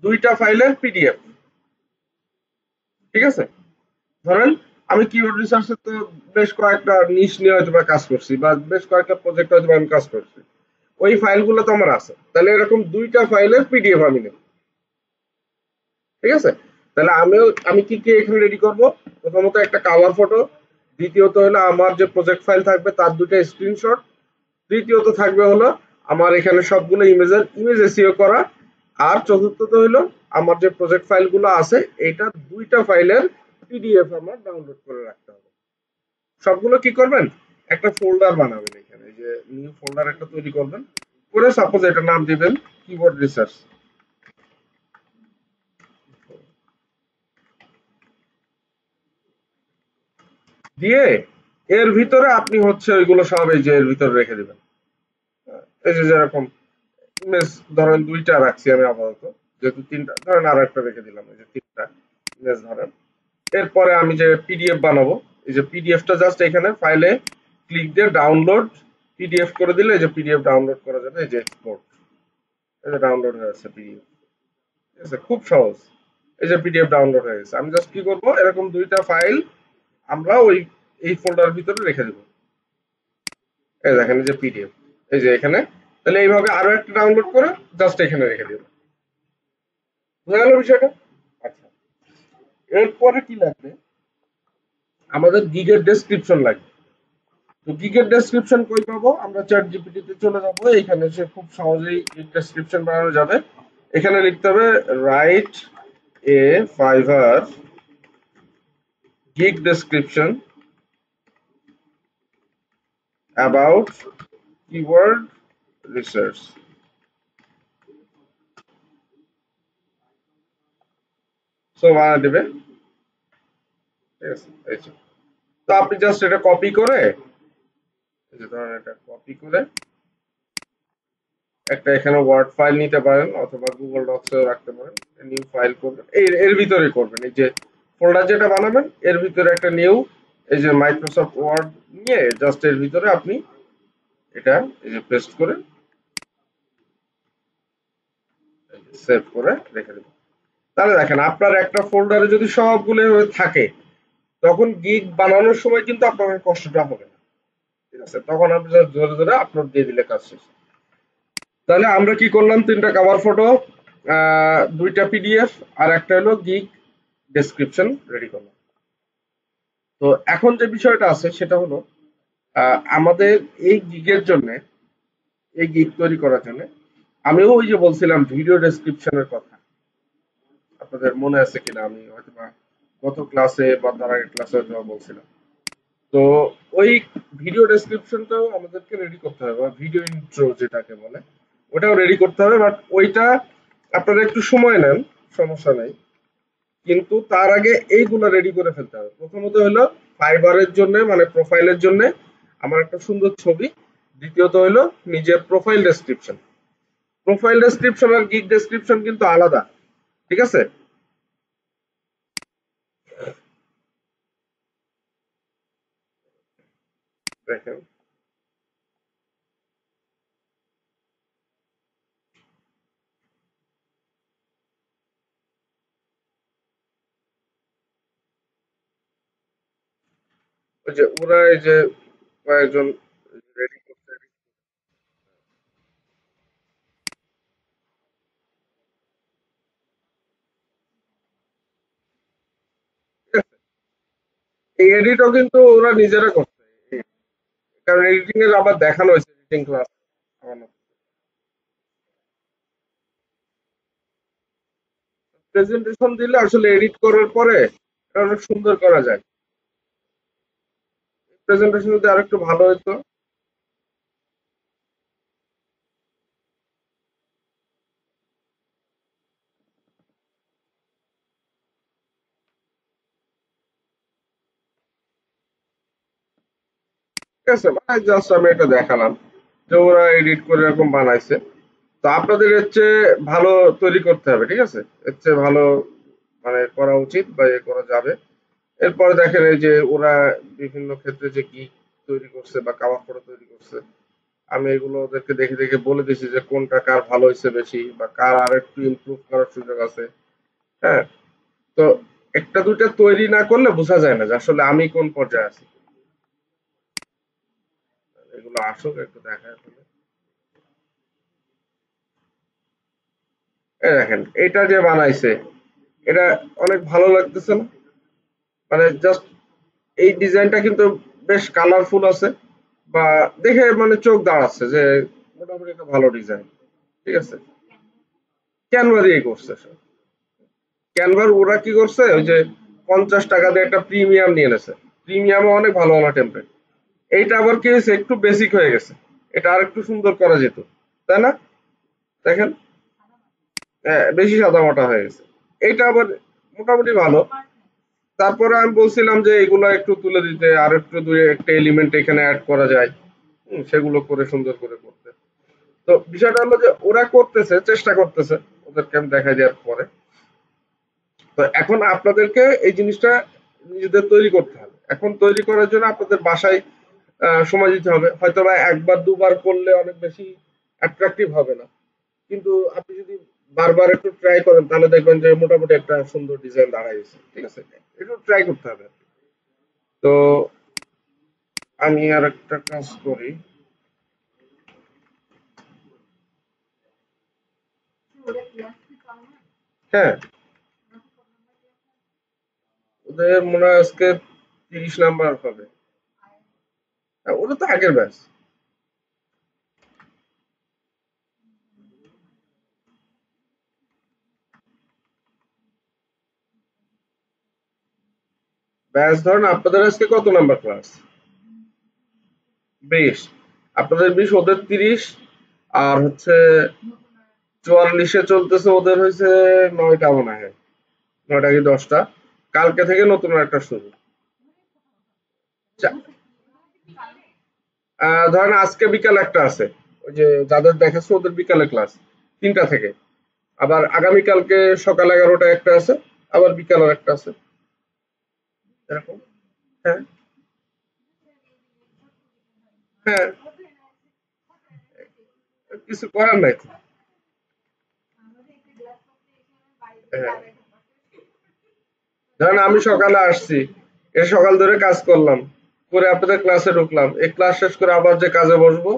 দুইটা ফাইলের পিডিএফ। ঠিক আছে, ধরেন আমি কিওয়ার্ড রিসার্চে তো বেশ কয়েকটা নিশ নিয়ে হয়তো বা কাজ করছি, বা বেশ কয়েকটা প্রজেক্ট হয়তো আমি কাজ করছি, ওই ফাইলগুলো তো আমার আছে, তাহলে এরকম দুইটা ফাইলের পিডিএফ আমি নেব। ঠিক আছে, তাহলে আমি কি কি এখানে রেডি করব, প্রথমত একটা কাভার ফটো, দ্বিতীয়ত হলো আমার যে প্রজেক্ট ফাইল থাকবে তার দুটো স্ক্রিনশট, তৃতীয়ত থাকবে হলো আমার এখানে সবগুলো ইমেজ এসইও করা, আর চতুর্থত হলো আমার যে প্রজেক্ট ফাইলগুলো আছে এটা দুইটা ফাইলের পিডিএফ আমার ডাউনলোড করে রাখতে হবে। সবগুলো কি করবেন, একটা ফোল্ডার বানাবেন, এখানে এই যে নিউ ফোল্ডার একটা তৈরি করবেন, করে সাপোজ এটা নাম দিবেন কিবোর্ড রিসার্চ, দিয়ে এর ভিতরে আপনি হচ্ছে ওইগুলো সব এই যে এর ভিতরে রেখে দিবেন। এই যে যেরকম ইমেজ ধরেন দুইটা রাখছি আমি আপাতত, যেহেতু তিনটা ধরেন আরো একটা রেখে দিলাম, এই যে তিনটা ইমেজ ধরেন। এরপরে আমি যে পিডিএফ বানাবো, এই যে পিডিএফটা জাস্ট এখানে ফাইলে ক্লিক দিয়ে ডাউনলোড পিডিএফ করে দিলে এই যে পিডিএফ ডাউনলোড করা যাবে, এই যে এক্সপোর্ট, এই যে ডাউনলোড হয়ে যাচ্ছে পিডিএফ। ঠিক আছে, খুব সহজ। এই যে পিডিএফ ডাউনলোড হয়ে গেছে, আমি জাস্ট কি করব, এরকম দুইটা ফাইল আমরা ওই এই ফোল্ডার ভিতরে রেখে দেবো। এই দেখেন এই যে পিডিএফ, এই যে এখানে, তাহলে এইভাবে আরো একটা ডাউনলোড করে জাস্ট এখানে রেখে দেবো। বুঝা গেল বিষয়টা? আচ্ছা, এরপরে কি লাগবে, আমাদের গিগের ডেসক্রিপশন লাগবে। তো গিগের ডেসক্রিপশন কই পাবো, আমরা চ্যাট জিপিটি তে চলে যাব, এখানে সে খুব সহজেই গিগ ডেসক্রিপশন বানানো যাবে। এখানে লিখতে হবে write a Fiverr gig description about keyword research. So বানা দেবে। ঠিক আছে, এই যে। তো আপনি জাস্ট এটা কপি করে, এই যে ধরেন এটা কপি করে একটা এখানে ওয়ার্ড ফাইল নিতে পারেন অথবা গুগল ডক্সেও রাখতে পারেন, নিউ ফাইল করবেন, এর ভিতরে করবেন, এই যে ফোল্ডার যেটা বানাবেন এর ভিতরে একটা নিউ, এই যে মাইক্রোসফট ওয়ার্ড নিয়ে জাস্ট এর ভিতরে আপনি এটা এই যে পেস্ট করে সেভ করে রেখে দেবেন। তাহলে দেখেন আপনার একটা ফোল্ডারে যদি সবগুলো এভাবে থাকে, তখন গিগ বানানোর সময় কিন্তু আপনার কষ্টটা হবে না। ঠিক আছে, তখন আপনি just ধরে ধরে আপলোড দিয়ে দিলে কাজ শেষ। তাহলে আমরা কি করলাম, তিনটা কভার ফটো, দুইটা পিডিএফ, আর একটা হলো গিগ ডেসক্রিপশন রেডি করলাম। তো এখন যে বিষয়টা আছে সেটা হলো, আমাদের এই গিগের জন্য, এই গিগ তৈরি করার জন্য আমিও ওই যে বলছিলাম ভিডিও ডেসক্রিপশনের কথা, আপনাদের মনে আছে কিনা, আমি হয়তো বা গত ক্লাসে বা তার আগের ক্লাসে হয়তো বা বলছিলাম। তো ওই ভিডিও ডেসক্রিপশনটাও আমাদেরকে রেডি করতে হবে, বা ভিডিও ইন্ট্রো যেটাকে বলে ওটাও রেডি করতে হবে, বাট ওইটা আপনারা একটু সময় নেন, সমস্যা নাই। কিন্তু তার আগে এইগুলো রেডি করে ফেলতে হবে। প্রথমত হলো ফাইবারের জন্য, মানে প্রোফাইলের জন্য আমার একটা সুন্দর ছবি, দ্বিতীয়ত হলো নিজের প্রোফাইল ডেসক্রিপশন। প্রোফাইল ডেসক্রিপশন আর গিগ ডেসক্রিপশন কিন্তু আলাদা। ঠিক আছে, দেখেন ওই যে ওরা এই যে কয়েকজন রেডি করতে, এই এডিটও কিন্তু ওরা নিজেরা করছে, কারণ এডিটিং এর আবার দেখানো হয়েছে এডিটিং ক্লাস। প্রেজেন্টেশন দিলে আসলে এডিট করার পরে এটা অনেক সুন্দর করা যায়। প্রেজেন্টেশন যদি আরেকটু ভালো হতো। ঠিক আছে, মানে জাস্ট আমি এটা দেখালাম যে ওরা এডিট করে এরকম বানাইছে। তো আপনাদের এর চেয়ে ভালো তৈরি করতে হবে, ঠিক আছে? এর চেয়ে ভালো মানে করা উচিত বা এ করা যাবে। এরপরে দেখেন এই যে ওরা বিভিন্ন ক্ষেত্রে যে গিগ তৈরি করছে বা কাভার ফটো তৈরি করছে, আমি এগুলো ওদেরকে দেখে দেখে বলে দিছি যে কোনটা কার ভালো হয়েছে বেশি বা কার আর একটু ইমপ্রুভ করার সুযোগ আছে। হ্যাঁ, তো একটা দুইটা তৈরি না করলে বোঝা যায় না যে আসলে আমি কোন পর্যায়ে আছি। এগুলো আসুক একটু দেখায় ফেলে। এই দেখেন এটা যে বানাইছে, এটা অনেক ভালো লাগতেছে না? মানে জাস্ট এই ডিজাইনটা কিন্তু বেশ কালারফুল আছে, বা দেখে মানে চোখ দাঁড়াচ্ছে যে মোটামুটি একটা ভালো ডিজাইন। ঠিক আছে, ক্যানভা দিয়ে করছে সব। ক্যানভার ওরা কি করছে, ওই যে 50 টাকা দিয়ে একটা প্রিমিয়াম নিয়ে নেছে। প্রিমিয়ামে অনেক ভালো ভালো টেমপ্লেট। এইটা আবার কি হয়েছে, একটু বেসিক হয়ে গেছে। এটা আর একটু সুন্দর করা যেত, তাই না? দেখেন, হ্যাঁ, বেশি সাদামাটা হয়ে গেছে। এইটা আবার মোটামুটি ভালো। তারপরে আমি বলছিলাম যে এগুলো একটু তুলে দিতে, আর একটু দুই একটা এলিমেন্ট এখানে অ্যাড করা যায়। সেগুলো করে সুন্দর করে করতে। তো বিষয়টা হলো যে ওরা করতেছে, চেষ্টা করতেছে, ওদেরকে আমি দেখাই দেওয়ার পরে। তো এখন আপনাদেরকে এই জিনিসটা নিজেদের তৈরি করতে হবে। এখন তৈরি করার জন্য আপনাদের বাসায় সময় দিতে হবে। হয়তোবা একবার দুবার করলে অনেক বেশি অ্যাট্রাকটিভ হবে না, কিন্তু আপনি যদি বারবার একটু ট্রাই করেন তাহলে দেখবেন যে মোটামুটি একটা সুন্দর ডিজাইন দাঁড়ায় গেছে। ঠিক আছে, একটু ট্রাই করতে হবে। তো আমি আর একটা কাজ করি। হ্যাঁ, ওদের মনে হয় আজকে 30 নাম্বার হবে। হ্যাঁ, ওটা তো আগের ব্যাচ। ব্যাচ ধরেন আপনাদের আজকে কত নাম্বার ক্লাস? 20। আপনাদের 20, ওদের 30। আর হচ্ছে 44-এ চলতেছে, ওদের হয়েছে 9টা মনে হয়। 9টা কি 10টা। কালকে থেকে নতুন একটা শুরু। ধরেন আজকে বিকাল একটা আছে, ওই যে যাদের দেখাচ্ছে ওদের বিকালে ক্লাস 3টা থেকে। আবার আগামীকালকে সকাল 11টায় একটা আছে, আবার বিকালের একটা আছে, এরকম। হ্যাঁ, হ্যাঁ, কিছু করার নাই তো। হ্যাঁ, ধরেন আমি সকালে আসছি, এসে সকাল ধরে কাজ করলাম, করে আপনাদের ক্লাসে ঢুকলাম, এই ক্লাস শেষ করে আবার যে কাজে বসবো,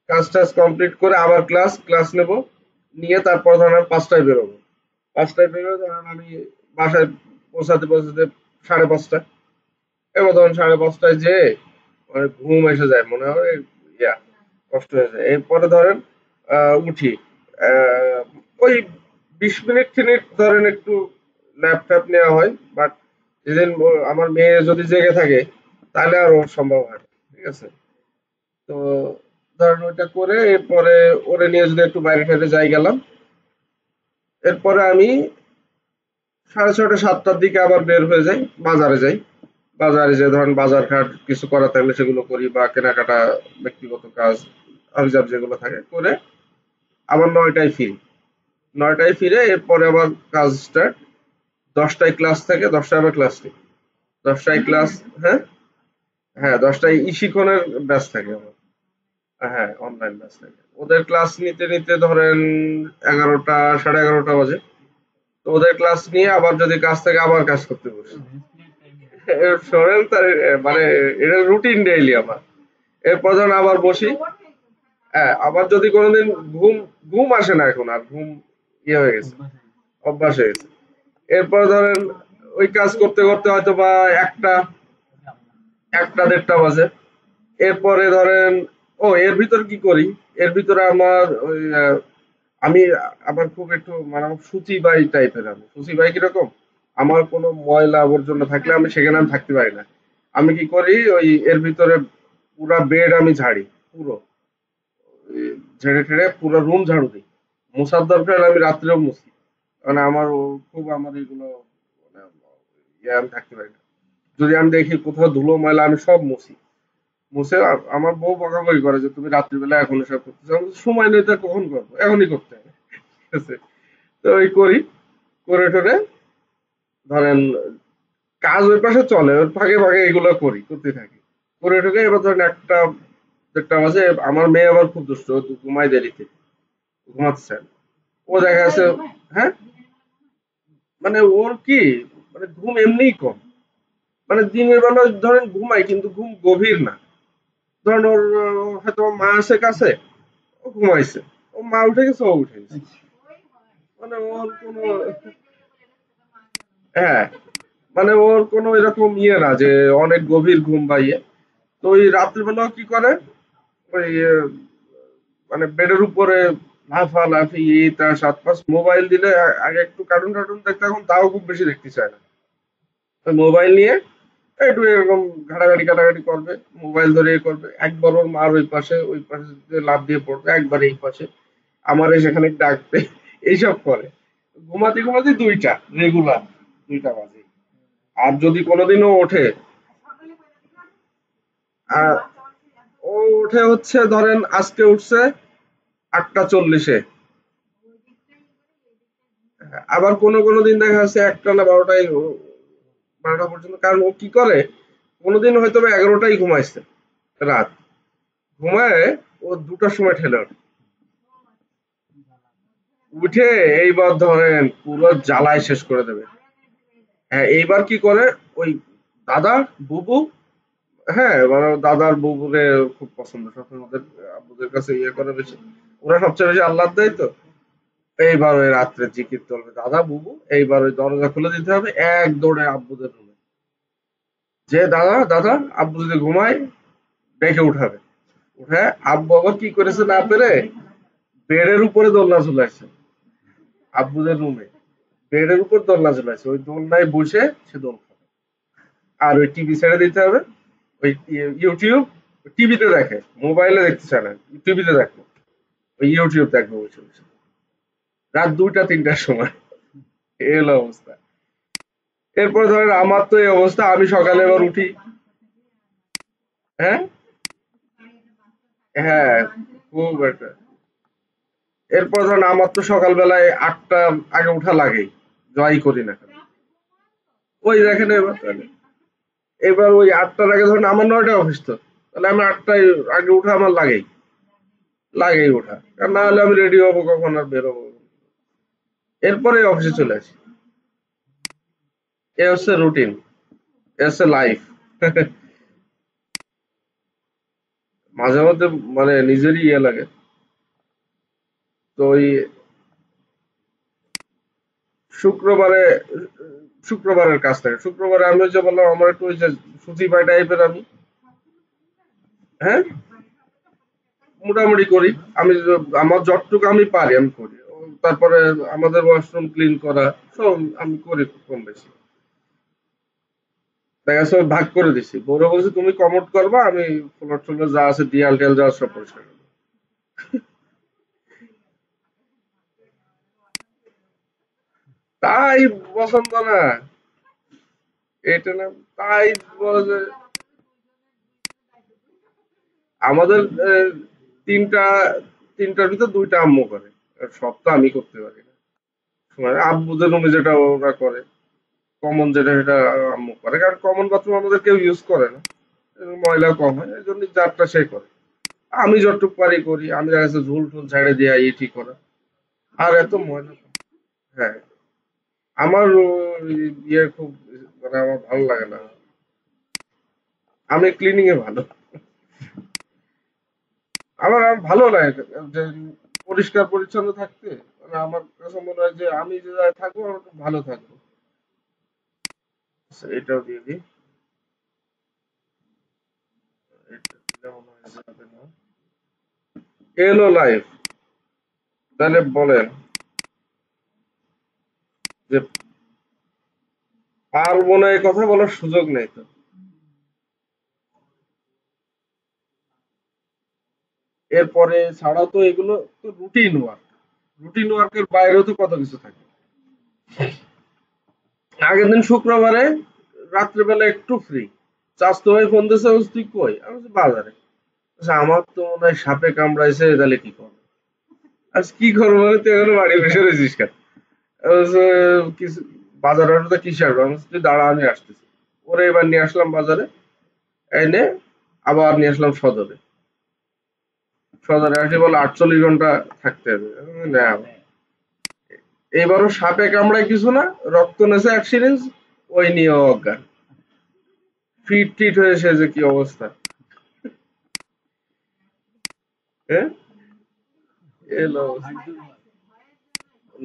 কাজ টাজ কমপ্লিট করে আবার ক্লাস ক্লাস নেব, নিয়ে তারপর ধরেন আমি 5টায় বেরোবো। 5টায় বেরোয় ধরেন আমি বাসায় পৌঁছাতে পৌঁছাতে 5:30। এবার ধরেন 5:30 যেয়ে মানে ঘুম এসে যায়, মনে হয় ইয়া কষ্ট হয়ে যায়। এরপরে ধরেন উঠি, আহ, ওই 20 মিনিট টিনিট ধরেন একটু ল্যাপটপ নেওয়া হয়, বাট যেদিন আমার মেয়ে যদি জেগে থাকে তাহলে আর ওর সম্ভব হয় না। ঠিক আছে, তো ধরেন ওইটা করে এরপরে ওরে নিয়ে যদি একটু বাইরে টাইরে যাই গেলাম, এরপরে আমি 6:30 7টার দিকে আবার বের হয়ে যাই, বাজারে যাই। বাজারে যে ধরেন বাজার ঘাট কিছু করা থাকলে সেগুলো করি, বা কেনাকাটা, ব্যক্তিগত কাজ আভিজাব যেগুলো থাকে করে আবার 9টায় ফিরি। 9টায় ফিরে এরপরে আবার কাজ স্টার্ট। 10টায় ক্লাস থাকে, 10টায় আবার ক্লাস নেই। 10টায় ক্লাস। হ্যাঁ, হ্যাঁ, 10টায় ইশিকনের ব্যাচ থাকে আমার। হ্যাঁ, অনলাইন ব্যাচ থাকে। ওদের ক্লাস নিতে নিতে ধরেন 11টা 11:30 বাজে। তো ওদের ক্লাস নিয়ে আবার যদি কাজ থাকে আবার কাজ করতে বসি। শোনেন তার মানে এটা রুটিন ডেইলি আমার। এরপর যখন আবার বসি, হ্যাঁ, আবার যদি কোনোদিন ঘুম ঘুম আসে না, এখন আর ঘুম ইয়ে হয়ে গেছে, অভ্যাস হয়ে গেছে। এরপর ধরেন ওই কাজ করতে করতে হয়তো বা 1টা, একটা দেড়টা বাজে। এরপরে ধরেন এর ভিতর কি করি, এর ভিতরে আমার ওই আমি আবার খুব একটু মানে আমার শুচিবাই টাইপের। আমি শুচিবাই কিরকম, আমার কোনো ময়লা আবর্জনা থাকলে আমি সেখানে আমি থাকতে পারি না। আমি কি করি, ওই এর ভিতরে পুরা বেড আমি ঝাড়ি, পুরো ঝেড়ে টেড়ে পুরো রুম ঝাড়ু দিই। মোছার দরকার হলে আমি রাত্রেও মুছি। মানে আমার খুব আমার এগুলো মানে আমি থাকতে পারি না। যদি আমি দেখি কোথাও ধুলো ময়লা আমি সব মুছি। মুছে আমার বউ বকাবকি করে যে তুমি রাত্রিবেলা এখন এসব করতেছো। আমি বলছি, সময় নেই তো কখন করবো, এখনই করতে হবে। ঠিক আছে, তো ওই করি, করে টরে ধরেন কাজ ওই পাশে চলে, ওর ফাঁকে ফাঁকে এগুলো করি, করতে থাকি। করে ঠকে এবার ধরেন একটা দেড়টা বাজে। আমার মেয়ে আবার খুব দুষ্ট, ও তো ঘুমায় দেরিতে, ঘুমাতে চায় না। ও দেখা যাচ্ছে, হ্যাঁ, মানে ওর কি মানে ঘুম এমনিই কম। মানে দিনের বেলা ধরেন ঘুমায় কিন্তু ঘুম গভীর না। ধরেন ওর হয়তো মা আছে কাছে, ও ঘুমাইছে, ও মা উঠে গেছে, ও উঠে গেছে। মানে ওর কোনো, হ্যাঁ, মানে ওর কোনো এরকম ইয়ে না যে অনেক গভীর ঘুম বা ইয়ে। তো ওই রাত্রিবেলাও কি করে, ওই মানে বেডের উপরে লাফালাফি এটা সাত পাঁচ মোবাইল দিলে আগে একটু কার্টুন টার্টুন দেখতে, এখন তাও খুব বেশি দেখতে চায় না। ওই মোবাইল নিয়ে একটু এরকম ঘাটাঘাটি কাটাঘাটি করবে, মোবাইল ধরে ইয়ে করবে। একবার ওর মার ওই পাশে দিয়ে লাফ দিয়ে পড়বে, একবার এই পাশে আমারে সেখানে ডাকবে, এইসব করে। ঘুমাতে ঘুমাতে দুইটা রেগুলার, 2টা বাজে। আর যদি কোনোদিনও ওঠে, আহ, ও উঠে হচ্ছে ধরেন আজকে উঠছে 8টা 40-এ। আবার কোনো দিন দেখা যাচ্ছে একটা না 12টা পর্যন্ত। কারণ ও কি করে, কোনোদিন হয়তো বা 11টাই ঘুমাইছে রাত, ঘুমায় ও 2টার সময় ঠেলে ওঠে। উঠে এইবার ধরেন পুরো জ্বালায় শেষ করে দেবে। হ্যাঁ, এইবার কি করে, ওই দাদা, বুবু, হ্যাঁ, মানে ওর দাদার বুবুরে খুব পছন্দ, সবসময় ওদের আব্বুদের কাছে ইয়ে করে বেশি। ওরা সবচেয়ে বেশি আহ্লাদ দেয় তো। এইবার ওই রাত্রে জিকির চলবে, দাদা বুবু, এইবার ওই দরজা খুলে দিতে হবে, এক দৌড়ে আব্বুদের রুমে, যে দাদা দাদা, আব্বু যদি ঘুমায় ডেকে উঠাবে। উঠে আব্বু আবার কি করেছে না পেরে বেডের উপরে দোলনা ঝুলাইছে, আব্বুদের রুমে বেডের উপর দোলনা ঝুলাইছে, ওই দোলনায় বসে সে দোল খাবে। আর ওই টিভি ছেড়ে দিতে হবে, ওই ইউটিউব টিভিতে দেখে, মোবাইলে দেখতে চায় না, টিভিতে দেখো, ওই ইউটিউব দেখবো বসে বসে রাত 2টা 3টার সময়। এই হলো অবস্থা। এরপর ধরেন আমার তো এই অবস্থা, আমি সকালে এবার উঠি। হ্যাঁ, হ্যাঁ, খুব একটা। এরপর ধরেন আমার তো সকালবেলায় 8টা আগে উঠা লাগেই, যাই করি না কেন। ওই দেখেন এবার তাহলে, এবার ওই 8টার আগে ধরেন আমার 9টায় অফিস, তো তাহলে আমি 8টায় আগে উঠা আমার লাগেই ওঠা, আর না হলে আমি রেডি হবো কখন আর বেরোবো। এরপরে অফিসে চলে আসি। এ হচ্ছে রুটিন, এ হচ্ছে লাইফ। মাঝে মধ্যে মানে নিজেরই ইয়ে লাগে। তো ওই শুক্রবারে শুক্রবারের কাজ থাকে, শুক্রবারে আমি ওই যে বললাম আমার একটু ওই যে সুচি পাই টাইপের আমি। হ্যাঁ, মোটামুটি করি। আমি আমার যতটুকু আমি পারি আমি করি। তারপরে আমাদের ওয়াশরুম ক্লিন করা সব আমি করি কম বেশি। দেখা যাচ্ছে ওই ভাগ করে দিছি, বউরে বলছি তুমি কমোড করবা, আমি ফ্লোর ট্লোর যা আছে দিয়াল টিয়াল যা আছে সব পরিষ্কার করবো। তাই পছন্দ না, এটা না, তাই বলে যে আমাদের তিনটা তিনটার ভিতর 2টা আম্মু করে, আর সব তো আমি করতে পারি না। মানে আব্বুদের রুমে যেটা ওরা করে, কমন যেটা সেটা আম্মু করে, কারণ কমন বাথরুম আমাদের কেউ ইউজ করে না, ময়লা কম হয়, এই জন্য যারটা সে করে। আমি যতটুকু পারি করি, আমি দেখা যাচ্ছে ঝুল টুল ঝাড়ে দেয়া ঠিক করা, আর এত ময়লা কম। হ্যাঁ, আমার ইয়ে খুব মানে আমার ভালো লাগে না, আমি ক্লিনিং এ ভালো। আমার ভালো লাগে যে পরিষ্কার পরিচ্ছন্ন থাকতে। মানে আমার কাছে মনে হয় যে আমি যে জায়গায় থাকবো আমার খুব ভালো থাকবো। আচ্ছা, এটাও দিয়ে দিই। এটা দিলে মনে হয় যাবে না। এলো লাইভ। তাহলে বলেন যে আর মনে হয় কথা বলার সুযোগ নেই তো। এরপরে ছাড়াও তো এগুলো তো রুটিন ওয়ার্ক। রুটিন ওয়ার্কের বাইরেও তো কত কিছু থাকে। আগের দিন শুক্রবারে রাত্রেবেলা একটু ফ্রি, চাস্তো ভাই ফোন দিয়েছে, বলছে, তুই কই? আমি বলছি, বাজারে। বলছে, আমার তো মনে হয় সাপে কামড়াইছে, তাহলে কি করবো? আজ কি করবো মানে, তুই এখনো বাড়ি বসে রয়েছিস কেন? আমি বলছি, কিছু বাজার তো কিসে আসবো? আমি বলছি, তুই দাঁড়া, আমি আসতেছি। ওরে এবার নিয়ে আসলাম বাজারে, এনে আবার নিয়ে আসলাম সদরে। সদরে আসে বলে 48 ঘন্টা থাকতে হবে। আমি বলি, না, এবারও সাপে কামড়ায় কিছু না, রক্ত নেছে 1 সিরিঞ্জ, ওই নিয়ে অজ্ঞান। ফিট টিট হয়েছে, যে কি অবস্থা! হ্যাঁ, এলো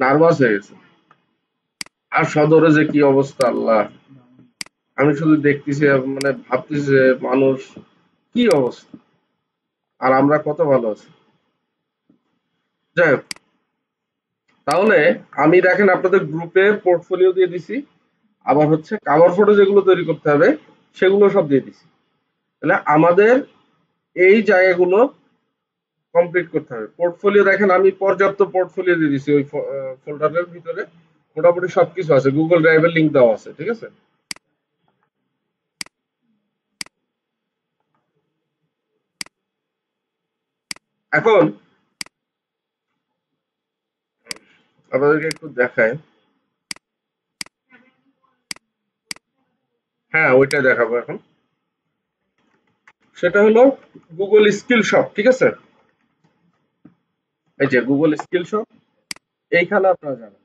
নার্ভাস হয়ে গেছে। আর সদরে যে কি অবস্থা, আল্লাহ! আমি শুধু দেখতেছি আর মানে ভাবতেছি যে মানুষ কি অবস্থা, আর আমরা কত ভালো আছি। যাই হোক, তাহলে আমি দেখেন আপনাদের গ্রুপে পোর্টফোলিও দিয়ে দিছি, আবার হচ্ছে কাভার ফটো যেগুলো তৈরি করতে হবে সেগুলো সব দিয়ে দিছি। তাহলে আমাদের এই জায়গাগুলো কমপ্লিট করতে হবে। পোর্টফোলিও দেখেন আমি পর্যাপ্ত পোর্টফোলিও দিয়ে দিছি, ওই ফোল্ডারের ভিতরে মোটামুটি সবকিছু আছে, গুগল ড্রাইভের লিঙ্ক দেওয়া আছে, ঠিক আছে। এখন আপনাদেরকে একটু দেখায়। হ্যাঁ, ওইটা দেখাবো এখন। সেটা হলো গুগল স্কিল শপ, ঠিক আছে। এই যে গুগল স্কিল শপ, এইখানে আপনারা যাবেন।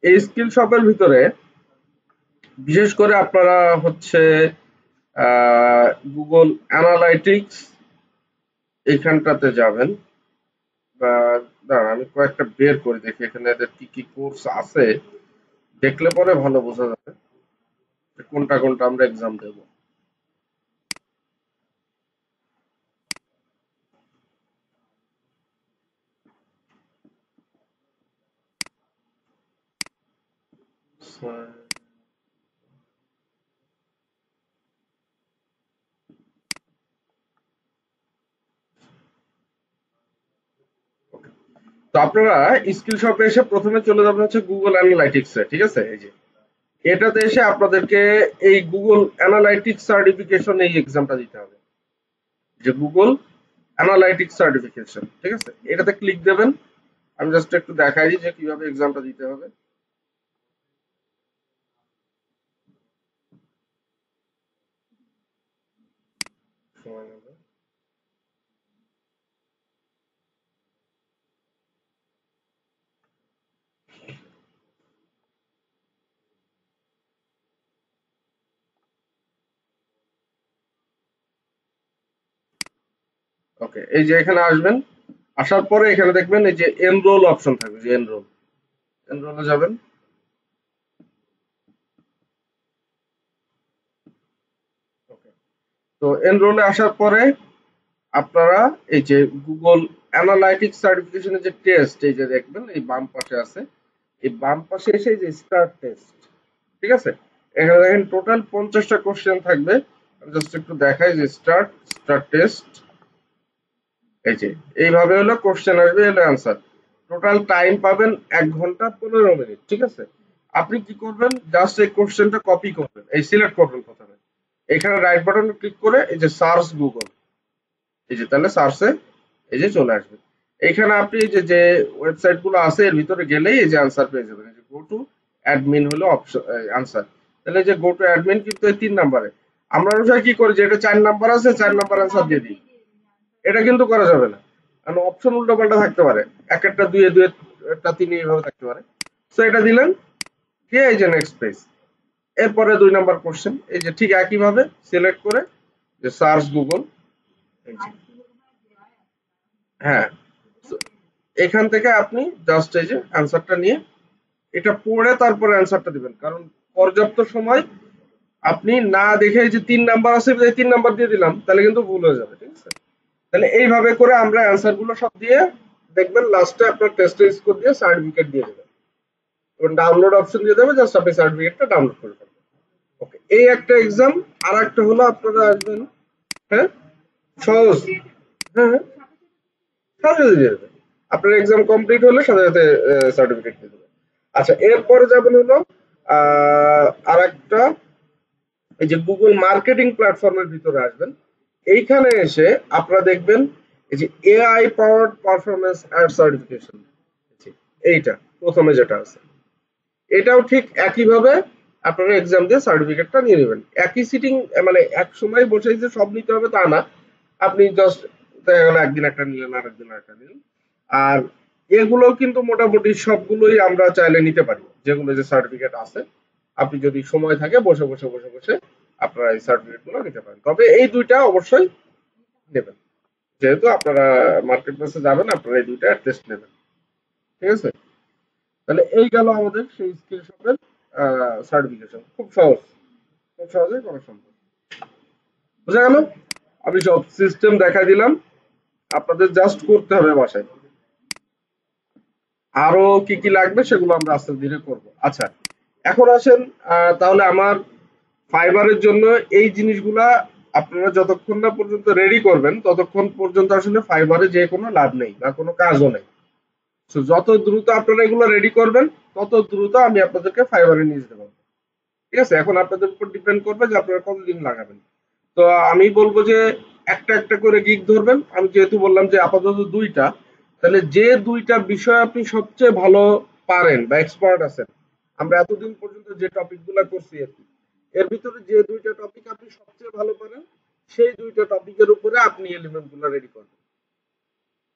এই স্কিল শপের ভিতরে বিশেষ করে আপনারা হচ্ছে গুগল অ্যানালাইটিক্স এইখানটাতে যাবেন। বা দাঁড়ান, আমি কয়েকটা বের করে দেখি এখানে এদের কি কি কোর্স আছে, দেখলে পরে ভালো বোঝা যাবে যে কোনটা কোনটা আমরা এক্সাম দেব। তো আপনারা স্কিল শপে এসে প্রথমে চলে যাবেন হচ্ছে গুগল অ্যানালাইটিক্স এ, ঠিক আছে। এই যে এটাতে এসে আপনাদেরকে এই গুগল অ্যানালাইটিক্স সার্টিফিকেশন, এই এক্সামটা দিতে হবে, যে গুগল অ্যানালাইটিক্স সার্টিফিকেশন, ঠিক আছে। এটাতে ক্লিক দেবেন। আমি জাস্ট একটু দেখাই দিই যে কিভাবে এক্সামটা দিতে হবে। সময় নেবে। ওকে, এই যে এখানে আসবেন, আসার পরে এখানে দেখবেন এই যে এনরোল অপশন থাকবে, যে এনরোল, এনরোলে যাবেন। ওকে, তো এনরোলে আসার পরে আপনারা এই যে গুগল অ্যানালাইটিক্স সার্টিফিকেশনের যে টেস্ট, এই যে দেখবেন এই বাম পাশে আছে, এই বাম পাশে এসে এই যে স্টার্ট টেস্ট, ঠিক আছে। এখানে দেখেন টোটাল 50টা কোশ্চেন থাকবে। আমি জাস্ট একটু দেখাই যে স্টার্ট টেস্ট। এই যে এইভাবে হলো কোশ্চেন আসবে, এলো অ্যান্সার। টোটাল টাইম পাবেন 1 ঘন্টা 15 মিনিট, ঠিক আছে। আপনি কি করবেন, জাস্ট এই কোশ্চেনটা কপি করবেন, এই সিলেক্ট করবেন প্রথমে, এখানে রাইট বাটনে ক্লিক করে এই যে সার্চ গুগল, এই যে তাহলে সার্চে এই যে চলে আসবে। এইখানে আপনি এই যে যে ওয়েবসাইট গুলো আছে এর ভিতরে গেলেই এই যে আনসার পেয়ে যাবেন। এই যে গো টু অ্যাডমিন হলো অপশন আনসার। তাহলে এই যে গো টু অ্যাডমিন কিন্তু এই 3 নাম্বারে। আমরা অনুসারে কি করি, যে এটা 4 নাম্বার আছে, 4 নাম্বার আনসার দিয়ে দিই। এটা কিন্তু করা যাবে না, কারণ অপশন উল্টো পাল্টা থাকতে পারে, এক একটা দুয়ে দুয়ে একটা তিনে এইভাবে থাকতে পারে। তো এটা দিলেন, দিয়ে এই যে নেক্সট পেজ। এরপরে 2 নাম্বার কোশ্চেন, এই যে ঠিক একইভাবে সিলেক্ট করে যে সার্চ গুগল, এই যে হ্যাঁ, তো এখান থেকে আপনি জাস্ট এই যে অ্যান্সারটা নিয়ে এটা পড়ে তারপরে অ্যান্সারটা দিবেন, কারণ পর্যাপ্ত সময় আপনি না দেখে যে 3 নাম্বার আছে, 3 নাম্বার দিয়ে দিলাম, তাহলে কিন্তু ভুল হয়ে যাবে। ঠিক আছে? তাহলে এইভাবে করে আমরা অ্যান্সার গুলো সব দিয়ে দেখবেন লাস্টে আপনার টেস্টের স্কোর দিয়ে সার্টিফিকেট দিয়ে দেবেন এবং ডাউনলোড অপশন দিয়ে দেবে, জাস্ট আপনি সার্টিফিকেটটা ডাউনলোড করে ফেলবেন। ওকে, এই একটা এক্সাম। আর একটা হলো আপনারা আসবেন, হ্যাঁ সহজ, হ্যাঁ হ্যাঁ, সাথে সাথে দিয়ে দেবে। আপনার এক্সাম কমপ্লিট হলে সাথে সাথে সার্টিফিকেট দিয়ে দেবে। আচ্ছা, এরপরে যাবেন হলো আর একটা, এই যে গুগল মার্কেটিং প্ল্যাটফর্মের ভিতরে আসবেন। এইখানে এসে আপনারা দেখবেন এই যে AI powered performance ad certification, এইটা প্রথমে যেটা আছে, এটাও ঠিক একইভাবে আপনারা এক্সাম দিয়ে সার্টিফিকেটটা নিয়ে নেবেন। একই সিটিং, মানে এক সময় বসে যে সব নিতে হবে তা না। আপনি জাস্ট দেখা গেল একদিন একটা নিলেন, আরেকদিন আরেকটা নিলেন। আর এগুলো কিন্তু মোটামুটি সবগুলোই আমরা চাইলে নিতে পারি, যেগুলো যে সার্টিফিকেট আছে। আপনি যদি সময় থাকে বসে বসে আপনারা এই সার্টিফিকেট গুলো নিতে পারেন, তবে এই দুইটা অবশ্যই নেবেন। যেহেতু আপনারা মার্কেট প্লেসে যাবেন, আপনারা এই দুইটা টেস্ট নেবেন। ঠিক আছে? তাহলে এই গেল আমাদের সেই স্কিল শপের সার্টিফিকেশন। খুব সহজ, খুব সহজেই করা সম্ভব। বুঝা গেল? আমি সব সিস্টেম দেখাই দিলাম, আপনাদের জাস্ট করতে হবে বাসায়। আরো কি কি লাগবে সেগুলো আমরা আস্তে ধীরে করব। আচ্ছা, এখন আসেন, তাহলে আমার ফাইবারের জন্য এই জিনিসগুলা আপনারা যতক্ষণ না পর্যন্ত রেডি করবেন ততক্ষণ পর্যন্ত আসলে ফাইবারে যে কোনো লাভ নেই বা কোনো কাজও নেই। তো যত দ্রুত আপনারা এগুলো রেডি করবেন তত দ্রুত আমি আপনাদেরকে ফাইবারে নিয়ে যেতে পারবো। ঠিক আছে? এখন আপনাদের উপর ডিপেন্ড করবে যে আপনারা কতদিন লাগাবেন। তো আমি বলবো যে একটা একটা করে গিগ ধরবেন। আমি যেহেতু বললাম যে আপাতত দুইটা, তাহলে যে দুইটা বিষয় আপনি সবচেয়ে ভালো পারেন বা এক্সপার্ট আছেন, আমরা এতদিন পর্যন্ত যে টপিক গুলা করছি আর কি, এর ভিতরে যে দুইটা টপিক আপনি সবচেয়ে ভালো পারেন, সেই দুইটা টপিকের উপরে আপনি এলিমেন্ট গুলা রেডি করবেন।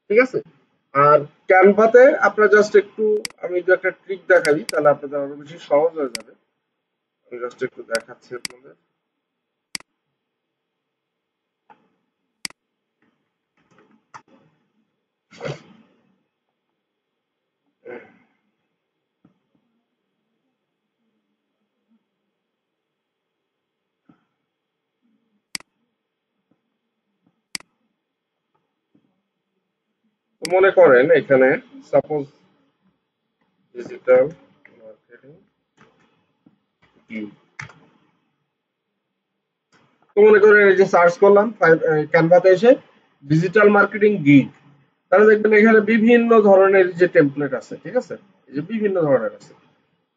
ঠিক আছে? আর ক্যানভাতে আপনার জাস্ট একটু, আমি যদি একটা ট্রিক দেখাই তাহলে আপনাদের আরো বেশি সহজ হয়ে যাবে। আমি জাস্ট একটু দেখাচ্ছি আপনাদের। তো মনে করেন এখানে সাপোজ ডিজিটাল মার্কেটিং কি, তো মনে করেন এই যে সার্চ করলাম ক্যানভাতে এসে ডিজিটাল মার্কেটিং গিগ, তাহলে দেখবেন এখানে বিভিন্ন ধরনের যে টেমপ্লেট আছে। ঠিক আছে? এই যে বিভিন্ন ধরনের আছে।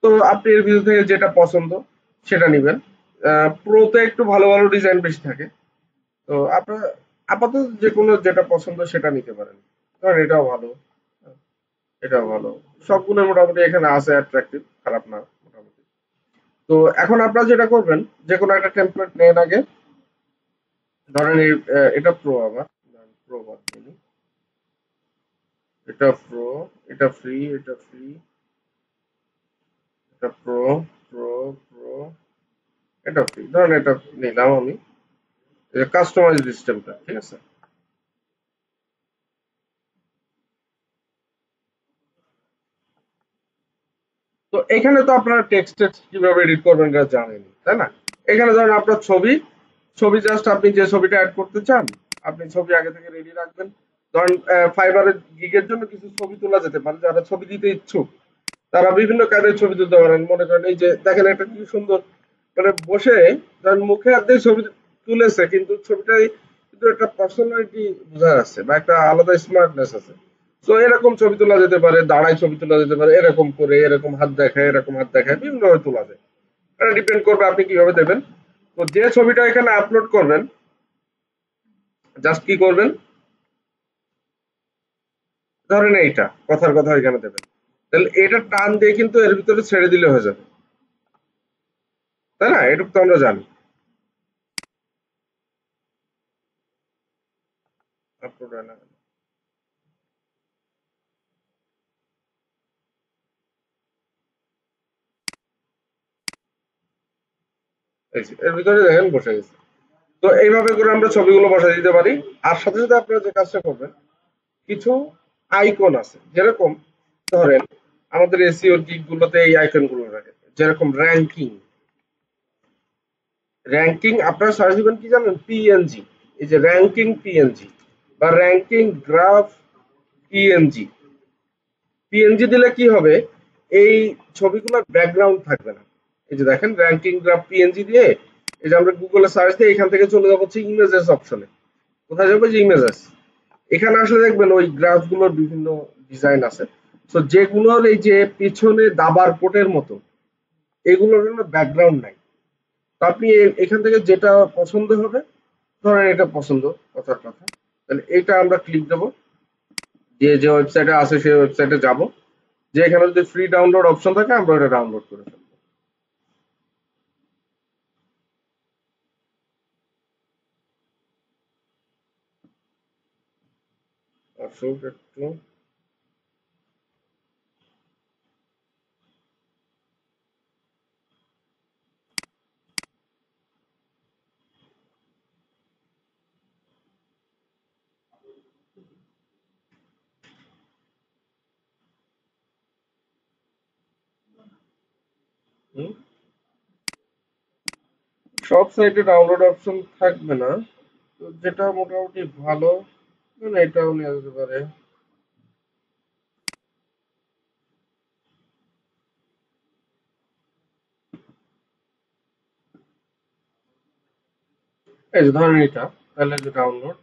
তো আপনি এর ভিতর থেকে যেটা পছন্দ সেটা নিবেন। প্রোতে একটু ভালো ভালো ডিজাইন বেশি থাকে। তো আপনার আপাতত যে কোনো যেটা পছন্দ সেটা নিতে পারেন। ধরেন এটাও ভালো, এটাও ভালো। সবগুলো মোটামুটি এখানে আছে অ্যাট্রাকটিভ, খারাপ না মোটামুটি। তো এখন আপনারা যেটা করবেন, যে কোনো একটা টেমপ্লেট নেন আগে। ধরেন এটা প্রো, আবার প্রো বাদ দিন, এটা প্রো, এটা ফ্রি, এটা ফ্রি, এটা প্রো, প্রো, প্রো, এটা ফ্রি। ধরেন এটা নিলাম আমি, কাস্টমাইজ সিস্টেমটা। ঠিক আছে? তো এখানে তো আপনারা টেক্সট টেক্সট কিভাবে এডিট করবেন এটা জানেনই, তাই না? এখানে ধরেন আপনার ছবি, ছবি জাস্ট আপনি যে ছবিটা অ্যাড করতে চান, আপনি ছবি আগে থেকে রেডি রাখবেন। ধরেন ফাইবারের গিগের জন্য কিছু ছবি তোলা যেতে পারে, যারা ছবি দিতে ইচ্ছুক তারা বিভিন্ন কাজের ছবি তুলতে পারেন। মনে করেন এই যে দেখেন একটা কি সুন্দর, মানে বসে ধরেন মুখে হাত দিয়ে ছবি তুলেছে, কিন্তু ছবিটাই কিন্তু একটা পার্সোনালিটি বোঝা যাচ্ছে বা একটা আলাদা স্মার্টনেস আছে। তো এরকম ছবি তোলা যেতে পারে, দাঁড়ায় ছবি তোলা যেতে পারে, এরকম করে, এরকম হাত দেখায়, এরকম হাত দেখায়, বিভিন্ন ভাবে তোলা যায়। এটা ডিপেন্ড করবে আপনি কিভাবে দেবেন। তো যে ছবিটা এখানে আপলোড করবেন, জাস্ট কি করবেন, ধরেন এইটা কথার কথা এখানে দেবেন, তাহলে এটা টান দিয়ে কিন্তু এর ভিতরে ছেড়ে দিলে হয়ে যাবে। তাই না? এটুকু তো আমরা জানি। আপলোড হয় না কেন? এই যে, এর ভিতরে দেখেন বসে গেছে। তো এইভাবে করে আমরা ছবিগুলো বসায় দিতে পারি। আর সাথে সাথে আপনারা যে কাজটা করবেন, কিছু আইকন আছে, যেরকম ধরেন আমাদের এসইও গিগ গুলোতে এই আইকন গুলো রাখে, যেরকম র্যাঙ্কিং, র্যাঙ্কিং আপনারা সার্চ দিবেন কি জানেন, পিএনজি। এই যে র্যাঙ্কিং পিএনজি বা র্যাঙ্কিং গ্রাফ পিএনজি। পিএনজি দিলে কি হবে, এই ছবিগুলোর ব্যাকগ্রাউন্ড থাকবে না। এই যে দেখেন র্যাঙ্কিং গ্রাফ পিএনজি দিয়ে, এই যে আমরা গুগলে সার্চ দিয়ে এখান থেকে চলে যাবো হচ্ছে ইমেজেস অপশনে। কোথায় যাবো, যে ইমেজেস। এখানে আসলে দেখবেন ওই গ্রাফগুলোর বিভিন্ন ডিজাইন আছে। তো যেগুলোর এই যে পিছনে দাবার কোটের মতো, এগুলোর জন্য ব্যাকগ্রাউন্ড নাই। তো আপনি এখান থেকে যেটা পছন্দ হবে, ধরেন এটা পছন্দ, কথার কথা, তাহলে এটা আমরা ক্লিক দেবো, যে যে ওয়েবসাইটে আছে সেই ওয়েবসাইটে যাব, যে এখানে যদি ফ্রি ডাউনলোড অপশন থাকে আমরা ওটা ডাউনলোড করে ফেলবো। আসুক একটু। হুম, সব সাইটে ডাউনলোড অপশন থাকবে না, তো যেটা মোটামুটি ভালো, মানে এটাও নেওয়া যেতে পারে। এই যে ধরেন এটা, তাহলে যে ডাউনলোড,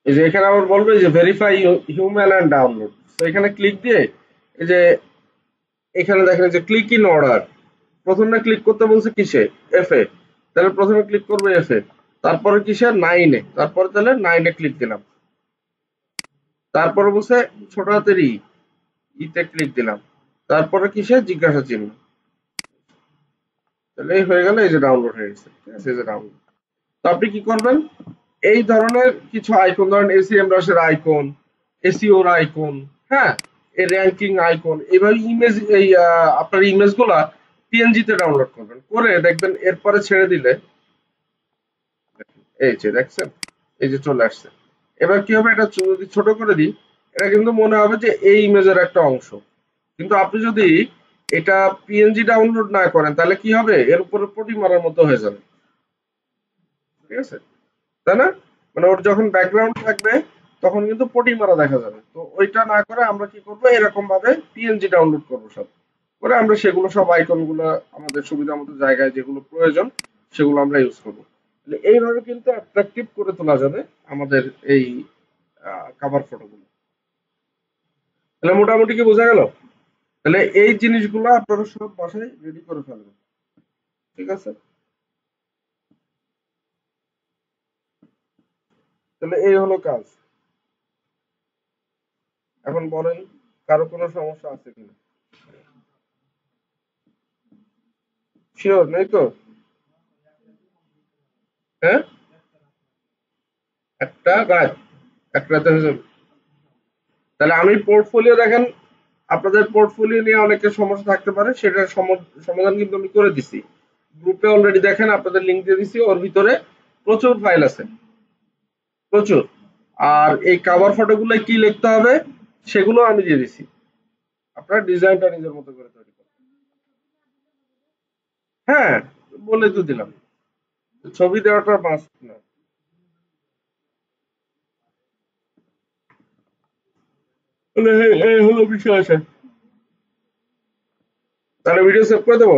এই যে এখানে আবার বলবে যে ভেরিফাই হিউম্যান অ্যান্ড ডাউনলোড। তো এখানে ক্লিক দিয়ে এই যে এখানে দেখেন যে ক্লিক ইন অর্ডার, প্রথমে ক্লিক করতে বলছে কিসে, এফ এ। তাহলে প্রথমে ক্লিক করবে এফ এ, তারপরে কিসে, নাইনে, তারপরে তাহলে নাইনে ক্লিক দিলাম, তারপরে বলছে ছোট হাতের ই, ইতে ক্লিক দিলাম, তারপরে কিসে, জিজ্ঞাসা চিহ্ন। তাহলে এই হয়ে গেল, এই যে ডাউনলোড হয়ে গেছে, ঠিক আছে, এই যে ডাউনলোড। তো আপনি কি করবেন, এই ধরনের কিছু আইকন, ধরেন এসিএম ব্রাশের আইকন, এসিওর আইকন, হ্যাঁ, এই র্যাঙ্কিং আইকন, এইভাবে ইমেজ, এই আপনার ইমেজ গুলা পিএনজি তে ডাউনলোড করবেন, করে দেখবেন এরপরে ছেড়ে দিলে, এই যে দেখছেন, এই যে চলে আসছে। এবার কি হবে, এটা যদি ছোট করে দিই, এটা কিন্তু মনে হবে যে এই ইমেজের একটা অংশ। কিন্তু আপনি যদি এটা পিএনজি ডাউনলোড না করেন, তাহলে কি হবে, এর উপরে পটি মারার মতো হয়ে যাবে, ঠিক আছে, তাই না? মানে ওর যখন ব্যাকগ্রাউন্ড থাকবে, তখন কিন্তু পটি মারা দেখা যাবে। তো ওইটা না করে আমরা কি করবো, এরকম ভাবে পিএনজি ডাউনলোড করবো সব, করে আমরা সেগুলো সব আইকন গুলো আমাদের সুবিধা মতো জায়গায় যেগুলো প্রয়োজন সেগুলো আমরা ইউজ করবো। তাহলে এইভাবে কিন্তু অ্যাট্রাকটিভ করে তোলা যাবে আমাদের এই কাভার ফটোগুলো। তাহলে মোটামুটি কি বোঝা গেল? তাহলে এই জিনিসগুলো আপনারা সব বাসায় রেডি করে ফেলবেন, ঠিক আছে? তাহলে এই হলো কাজ। এখন বলেন, কারো কোনো সমস্যা আছে কিনা? শিওর নেই তো? হ্যাঁ, একটা রাত, এক রাতে হয়ে যাবে। তাহলে আমি পোর্টফোলিও দেখেন, আপনাদের পোর্টফোলিও নিয়ে অনেকের সমস্যা থাকতে পারে, সেটার সমাধান কিন্তু আমি করে দিছি। গ্রুপে অলরেডি দেখেন আপনাদের লিঙ্ক দিয়ে দিছি, ওর ভিতরে প্রচুর ফাইল আছে, প্রচুর। আর এই কাভার ফটোগুলো কি লিখতে হবে সেগুলো আমি দিয়ে দিছি, আপনার ডিজাইনটা নিজের মতো করে তৈরি করুন। হ্যাঁ, বলে তো দিলাম, ছবি দেওয়াটা মাস্ট না। তাহলে এই হলো বিষয় আছে। তাহলে ভিডিও সেভ করে দেবো।